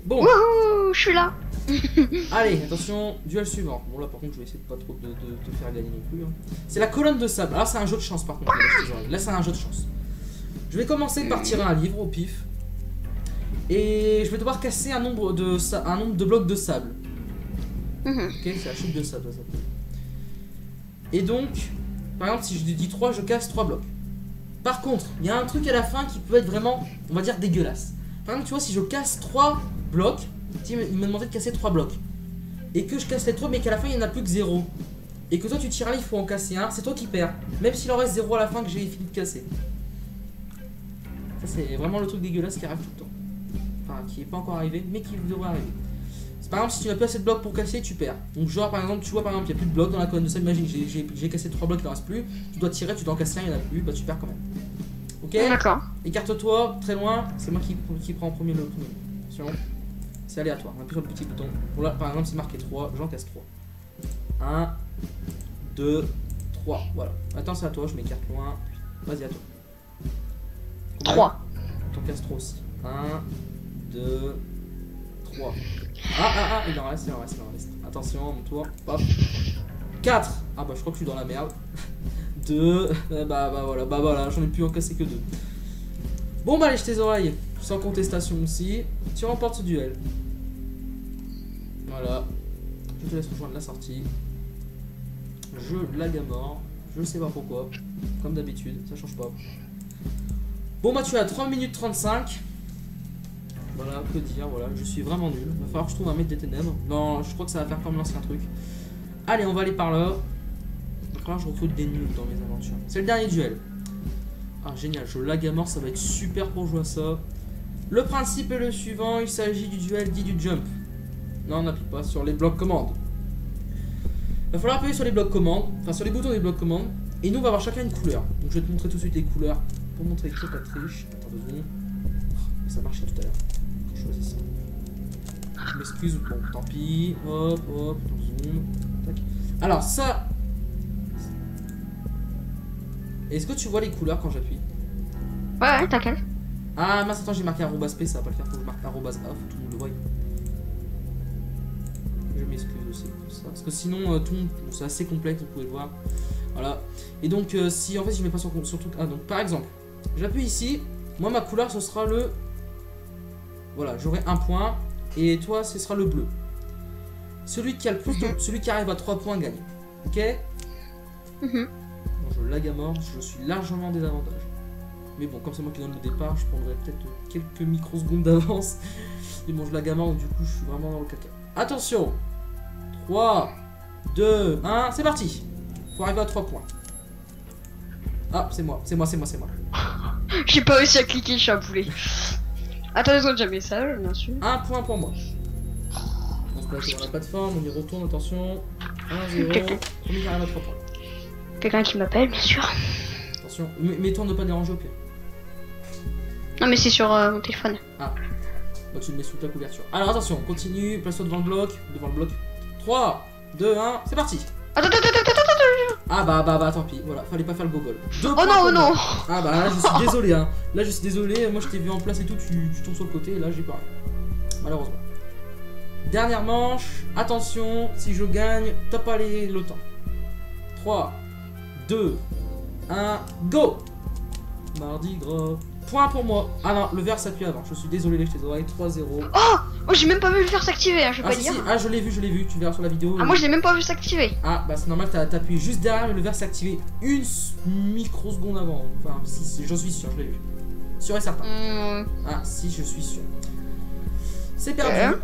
Bon. Wouhou, je suis là. Allez, attention, duel suivant. Bon là par contre je vais essayer de pas trop de te faire gagner non plus. Hein. C'est la colonne de sable. Alors c'est un jeu de chance par contre. Là c'est un jeu de chance. Je vais commencer par tirer un livre au pif. Et je vais devoir casser un nombre de blocs de sable. Ok, c'est la chute de sable ça s'appelle. Et donc, par exemple si je dis 3, je casse 3 blocs. Par contre, il y a un truc à la fin qui peut être vraiment, on va dire, dégueulasse. Par exemple, tu vois, si je casse 3 blocs, il m'a demandé de casser 3 blocs. Et que je casse les 3, mais qu'à la fin, il n'y en a plus que 0. Et que toi, tu tires un, il faut en casser un, c'est toi qui perds. Même s'il en reste 0 à la fin que j'ai fini de casser. Ça, c'est vraiment le truc dégueulasse qui arrive tout le temps. Enfin, qui n'est pas encore arrivé, mais qui devrait arriver. Par exemple, si tu n'as plus assez de blocs pour casser, tu perds. Donc, genre, par exemple, tu vois, par exemple, il n'y a plus de blocs dans la colonne de sable. Imagine, j'ai cassé 3 blocs, il ne reste plus. Tu dois tirer, tu dois en casser un, il n'y en a plus, bah tu perds quand même. Ok? D'accord. Écarte-toi, très loin, c'est moi qui prends en premier le premier. Attention, c'est aléatoire, on appuie sur le petit bouton. Bon, là, par exemple, c'est marqué 3, j'en casse 3. 1, 2, 3, voilà. Attends, c'est à toi, je m'écarte loin. Vas-y, à toi. 3. T'en casses 3 aussi. 1, 2, 3. Ah, il en reste. Attention, mon tour. Hop. 4. Ah bah je crois que je suis dans la merde. 2. Bah voilà, j'en ai plus en cassé que 2. Bon bah lèche tes oreilles. Sans contestation aussi. Tu remportes ce duel. Voilà. Je te laisse rejoindre la sortie. Je lag à mort. Je sais pas pourquoi. Comme d'habitude, ça change pas. Bon bah tu es à 3 minutes 35. Voilà, que dire, voilà, je suis vraiment nul. Il va falloir que je trouve un maître des ténèbres. Non, je crois que ça va faire comme l'ancien truc. Allez, on va aller par là. Il va falloir que je recrute des nuls dans mes aventures. C'est le dernier duel. Ah, génial, je lag à mort, ça va être super pour jouer à ça. Le principe est le suivant, il s'agit du duel dit du jump. Non, on n'appuie pas sur les blocs commandes. Il va falloir appuyer sur les blocs commandes, enfin sur les boutons des blocs commandes. Et nous, on va avoir chacun une couleur. Donc je vais te montrer tout de suite les couleurs pour montrer que c'est pas triche. Attends 2 secondes. Ça marchait tout à l'heure. Je choisis ça. Je m'excuse, bon, tant pis. Hop, hop, zoom. Tac. Alors, ça. Est-ce que tu vois les couleurs quand j'appuie? Ouais, t'inquiète. Ah, mince, attends, j'ai marqué @p, ça va pas le faire, faut que je marque @a, faut que tout le monde le voie. Je m'excuse aussi pour ça. Parce que sinon, tout le monde. C'est assez complexe, vous pouvez le voir. Voilà. Et donc, si en fait, je mets pas sur tout. Ah, donc, par exemple, j'appuie ici. Moi, ma couleur, ce sera le. Voilà, j'aurai un point. Et toi, ce sera le bleu. Celui qui a le plus de... Celui qui arrive à 3 points gagne. Ok? Bon, je lag à mort. Je suis largement en désavantage. Mais bon, comme c'est moi qui donne le départ, je prendrai peut-être quelques microsecondes d'avance. Mais bon, je lag à mort, donc du coup, je suis vraiment dans le caca. Attention! 3, 2, 1, c'est parti! Faut arriver à 3 points. Ah, c'est moi. J'ai pas réussi à cliquer, je suis un poulet. Attends, ils ont déjà message, bien sûr. Un point pour moi. On se place sur la plateforme, on y retourne, attention. 1-0. Premier qui arrive à 3 points. Quelqu'un qui m'appelle, bien sûr. Attention, mets-toi ne pas déranger au pire. Non, mais c'est sur mon téléphone. Ah, bah tu le mets sous ta couverture. Alors attention, on continue, place-toi devant le bloc. 3, 2, 1, c'est parti. Attends. Ah bah tant pis, voilà, fallait pas faire le gogol. Oh non, oh non. Ah bah là je suis désolé hein. Là je suis désolé, moi je t'ai vu en place et tout, tu tombes sur le côté et là j'ai pas rien. Malheureusement. Dernière manche, attention, si je gagne, top pas le temps. 3, 2, 1, go. Mardi gras. Point pour moi. Ah non, le verre s'appuie avant. Je suis désolé les jetés oreilles. 3-0. Oh, j'ai même pas vu le faire s'activer, hein, je vais pas dire. Si. Ah, je l'ai vu. Tu verras sur la vidéo. Ah, moi je l'ai même pas vu s'activer. Ah, bah c'est normal, t'as appuyé juste derrière, mais le verre s'est activé une microseconde avant. Enfin, si, j'en suis sûr, je l'ai vu. Sûr et certain. Ah, si, je suis sûr. C'est perdu.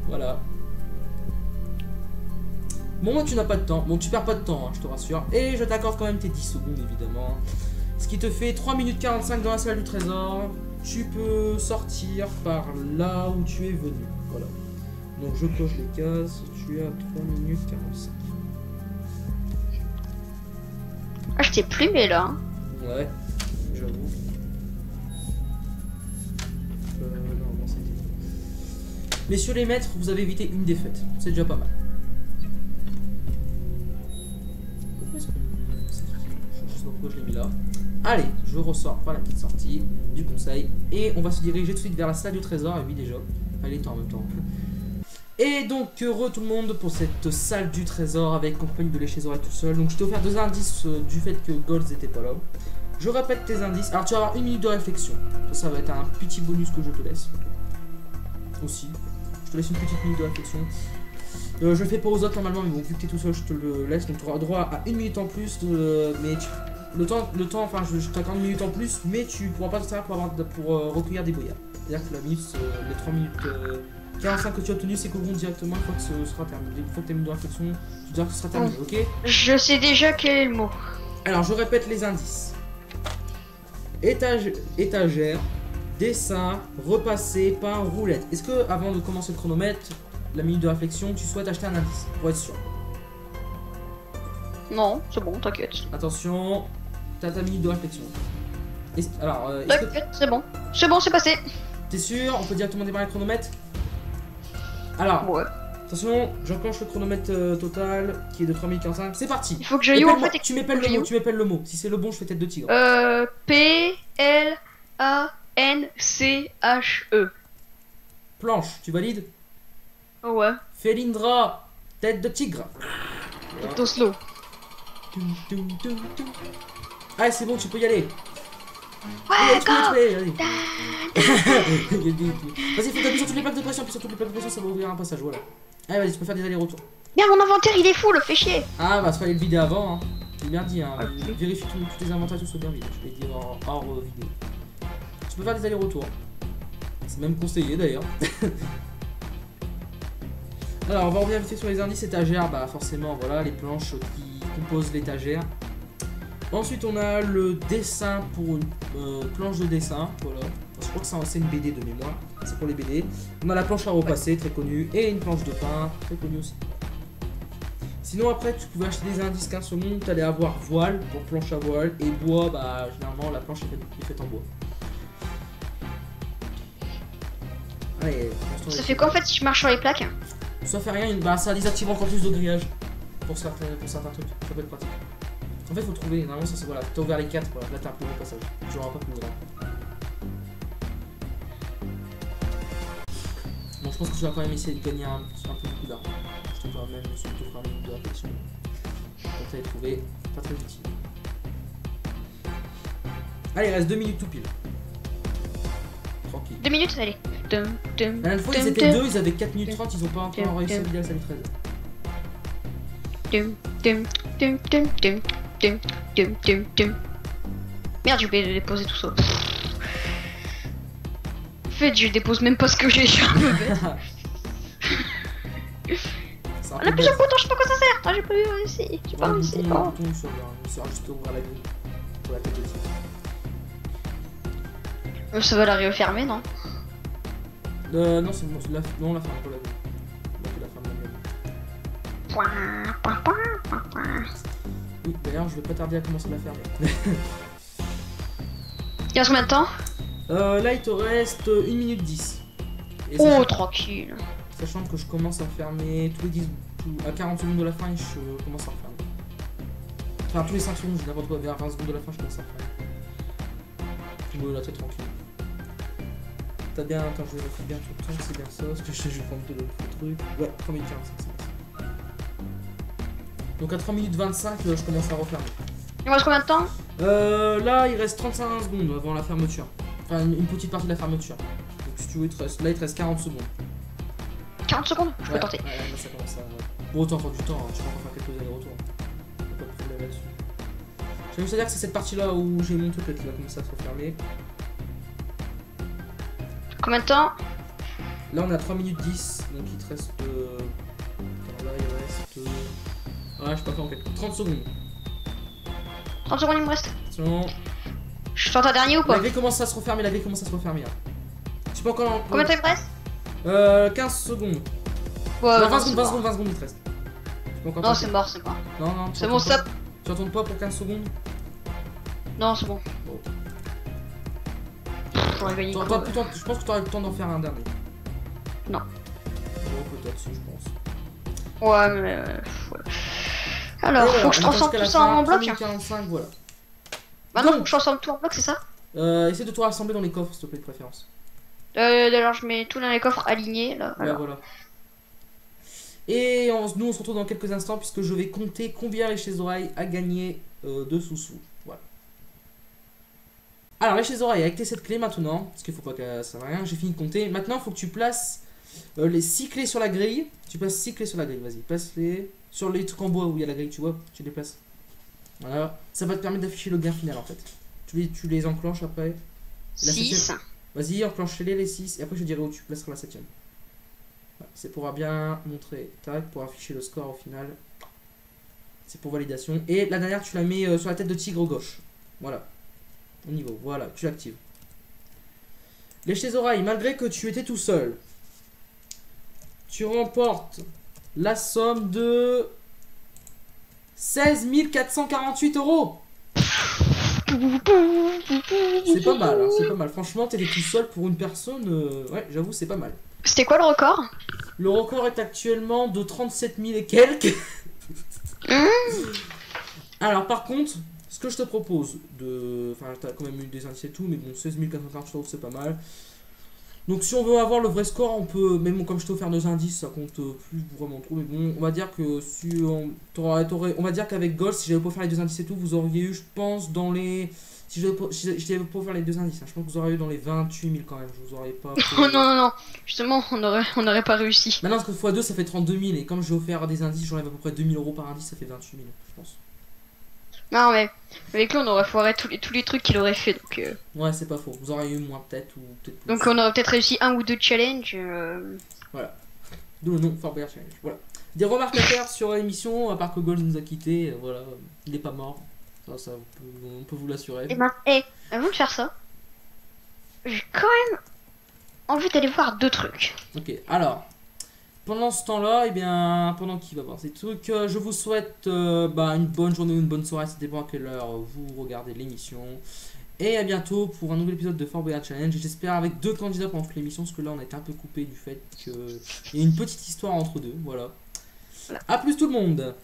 Voilà. Bon, moi tu n'as pas de temps. Bon, tu perds pas de temps, hein, je te rassure. Et je t'accorde quand même tes 10 secondes, évidemment. Ce qui te fait 3 minutes 45 dans la salle du trésor. Tu peux sortir par là où tu es venu. Voilà. Donc je coche les cases. Tu es à 3 minutes 45. Ah, je t'ai plumé là. Ouais, j'avoue. Non, c'était... Messieurs les maîtres, vous avez évité une défaite. C'est déjà pas mal. Pourquoi est-ce que... Je sais pas pourquoi je l'ai mis là. Allez, je ressors par la petite sortie du conseil et on va se diriger tout de suite vers la salle du trésor. Et oui, déjà, allez, temps en même temps. Et donc, heureux tout le monde pour cette salle du trésor avec compagnie de lécher oreilles tout seul. Donc, je t'ai offert 2 indices du fait que Golds n'était pas là. Je répète tes indices. Alors, tu vas avoir 1 minute de réflexion. Ça va être un petit bonus que je te laisse. Aussi, je te laisse une petite minute de réflexion. Je le fais pas aux autres normalement, mais bon, vu que t'es tout seul, je te le laisse. Donc, tu auras droit à 1 minute en plus. Mais le temps, enfin, je t'accorde 1 minute en plus, mais tu pourras pas te servir pour recueillir des boyards. C'est-à-dire que la minute, les 3 minutes 45 que tu as obtenu s'écouleront directement une fois que ce sera terminé. Une fois que tu as mis de réflexion, tu diras que ce sera terminé, ok? Je sais déjà quel est le mot. Alors, je répète les indices. Étagère, dessin, repassé, pain, roulette. Est-ce que, avant de commencer le chronomètre, la minute de réflexion, tu souhaites acheter un indice, pour être sûr? Non, c'est bon, t'inquiète. Attention, t'as ta minute de réflexion. Alors, T'inquiète, c'est bon. C'est bon, c'est passé. T'es sûr? On peut directement démarrer le chronomètre? Alors, ouais. Attention, j'enclenche le chronomètre total qui est de 3 minutes 45. C'est parti. Il faut que j'aille où en fait? Tu m'épelles le mot. Si c'est le bon, je fais tête de tigre. P-L-A-N-C-H-E. Planche, tu valides? Ouais. Felindra, tête de tigre. Plutôt slow. Ah, c'est bon, tu peux y aller. Ouais, go. Vas-y, faut taper sur toutes les plaques de pression, puis sur toutes les plaques de pression, ça va ouvrir un passage, voilà. Allez, vas-y, tu peux faire des allers-retours. Bien, mon inventaire, il est full, fais chier. Ah, bah, fallait le vider avant, hein. J'ai bien dit, hein. Okay. Vérifie tous tes inventaires, tout soit bien vide. Je l'ai dit hors vidéo. Tu peux faire des allers-retours. C'est même conseillé, d'ailleurs. Alors, on va revenir vite fait sur les indices étagères. Bah, forcément, voilà, les planches qui composent l'étagère. Ensuite, on a le dessin pour une planche de dessin. Voilà. Je crois que c'est une BD de mémoire. C'est pour les BD. On a la planche à repasser, très connue. Et une planche de pain, très connue aussi. Sinon, après, tu pouvais acheter des indices 15 secondes. Tu allais avoir voile pour planche à voile. Et bois, bah, généralement, la planche est faite en bois. Allez, ça fait quoi en fait si je marche sur les plaques? Ça fait rien, bah, ça désactive encore plus de grillage. Pour certains trucs. Ça peut être pratique. En fait, faut trouver, normalement, ça c'est voilà, t'as ouvert les 4, voilà, là t'as un plus grand passage, tu auras pas plus grand. Bon, je pense que tu vas quand même essayer de gagner un peu de coup d'argent. Je te ferai même surtout faire une minute de réflexion. Pour t'aller trouver, pas très utile. Allez, il reste 2 minutes tout pile. Tranquille. 2 minutes, allez. La dernière fois, ils étaient 2, ils avaient 4 minutes 30, ils ont pas encore réussi à vider la salle 13. Merde, j'ai oublié de déposer tout ça. En fait, je dépose même pas ce que j'ai. Je suis un peu bête. c'est un On peu a plusieurs bête. boutons, je sais pas quoi ça sert. Ah, j'ai pas vu ici. J'ai pas Un réussi. bouton, un Oh. bouton, ça sert juste à ouvrir la grille. Pour la tête de tigre. Ça va la refermer, non? Non, c'est bon, non, on la ferme pas la grille. On la ferme la grille. Oui, d'ailleurs, je vais pas tarder à commencer à la fermer. Il reste combien de temps? Là, il te reste 1 minute 10. Et Oh, tranquille. sachant que je commence à fermer tous les 10, à 40 secondes de la fin, et je commence à refermer. Enfin, tous les 5 secondes, je dis n'importe quoi, vers 20 secondes de la fin, je commence à refermer. Ouais, là, t'es tranquille. T'as bien, attends, je vérifie bien tout le temps, c'est bien ça, parce que je sais, je vais prendre le truc. Ouais, 3 minutes 45, c'est bien. Donc à 3 minutes 25, je commence à refermer. Il me reste combien de temps? Là, il reste 35 secondes avant la fermeture. Enfin, une petite partie de la fermeture. Donc si tu veux, là, il te reste 40 secondes. 40 secondes? Je peux Ouais, tenter. ouais, là, ça commence à... Bon, autant encore du temps, hein. Tu peux encore faire quelques allers-retours. Pas de problème là-dessus. J'ai juste à dire que c'est cette partie-là où j'ai mon truc qui va commencer à se refermer. Combien de temps? Là, on est à 3 minutes 10, donc il te reste... Attends, là, il reste... Ouais, je sais pas faire en calcul. 30 secondes. 30 secondes, il me reste. Attention. Je tente un dernier ou La pas? grille commence à se refermer, la grille commence à se refermer. Là. Je sais pas encore... Combien de temps il me reste? 15 secondes. Ouais, Non, 20 non, secondes, c'est 20 mort. secondes, 20 secondes, il te reste. Je peux encore Non, tenter. c'est mort, c'est mort. Non, non, C'est bon, stop. Tu retournes pas pour 15 secondes? Non, c'est bon. Bon. J'aurais gagné. Je pense que t'aurais le temps d'en faire un dernier. Non. Bon, peut-être si, je pense. Ouais, mais... ouais. Alors, faut que je transforme tout ça en bloc. 45, voilà. Maintenant, Donc. faut que je transforme tout en bloc, c'est ça? Essaie de tout rassembler dans les coffres, s'il te plaît, de préférence. Alors, je mets tout dans les coffres alignés, là. Ouais, Alors. voilà. Et nous, on se retrouve dans quelques instants, puisque je vais compter combien les chez Oreilles a gagné de sous-sous. Voilà. Alors, les chez Oreilles, avec tes 7 clés maintenant, parce qu'il faut pas que ça serve à rien, j'ai fini de compter. Maintenant, il faut que tu places les 6 clés sur la grille. Tu places 6 clés sur la grille, vas-y. Place-les sur les trucs en bois où il y a la grille, tu vois, tu les places. Voilà. Ça va te permettre d'afficher le gain final, en fait. Tu les enclenches après. Et la 6. septième. Vas-y, enclenche-les les 6, et après je te dirai où tu placeras la 7ème. Voilà. C'est pour bien montrer, tac, pour afficher le score au final. C'est pour validation. Et la dernière, tu la mets sur la tête de tigre gauche. Voilà. Au niveau, voilà, tu l'actives. Les chez Oreilles, malgré que tu étais tout seul, tu remportes la somme de 16 448 €. C'est pas mal, hein, c'est pas mal. Franchement, t'étais tout seul pour une personne. Ouais, j'avoue, c'est pas mal. C'était quoi le record? Le record est actuellement de 37 000 et quelques. Alors, par contre, ce que je te propose de. Enfin, t'as quand même eu des indices et tout, mais bon, 16 448 €, c'est pas mal. Donc, si on veut avoir le vrai score, on peut. Mais bon, comme je t'ai offert 2 indices, ça compte plus vraiment trop. Mais bon, on va dire que si on. On va dire qu'avec Gold, si j'avais pas faire les 2 indices et tout, vous auriez eu, je pense, dans les. Si j'avais pas faire les 2 indices, hein, je pense que vous auriez eu dans les 28 000 quand même. Je vous aurais pas. Oh non, non, non. Justement, on aurait pas réussi. Maintenant, parce que x2, ça fait 32 000. Et comme j'ai offert des indices, j'enlève à peu près 2 000 € par indice, ça fait 28 000, je pense. Non, mais avec lui, on aurait foiré tous les trucs qu'il aurait fait. Donc, Ouais, c'est pas faux. Vous auriez eu moins, peut-être, ou peut-être plus. donc on aurait peut-être réussi un ou deux challenges. Voilà. D'où le nom Fort Boyard Challenge. Voilà. Des remarques à faire sur l'émission, à part que Gold nous a quittés. Voilà. Il est pas mort. Ça on peut vous l'assurer. Et ben, avant de faire ça, j'ai quand même envie d'aller voir 2 trucs. Ok, alors. Pendant ce temps-là, eh bien, pendant qu'il va voir ces trucs, je vous souhaite une bonne journée ou une bonne soirée, ça dépend à quelle heure vous regardez l'émission. Et à bientôt pour un nouvel épisode de Fort Boyard Challenge. J'espère avec 2 candidats pendant toute l'émission, parce que là on a été un peu coupé du fait qu'il y a une petite histoire entre deux. Voilà. A plus tout le monde!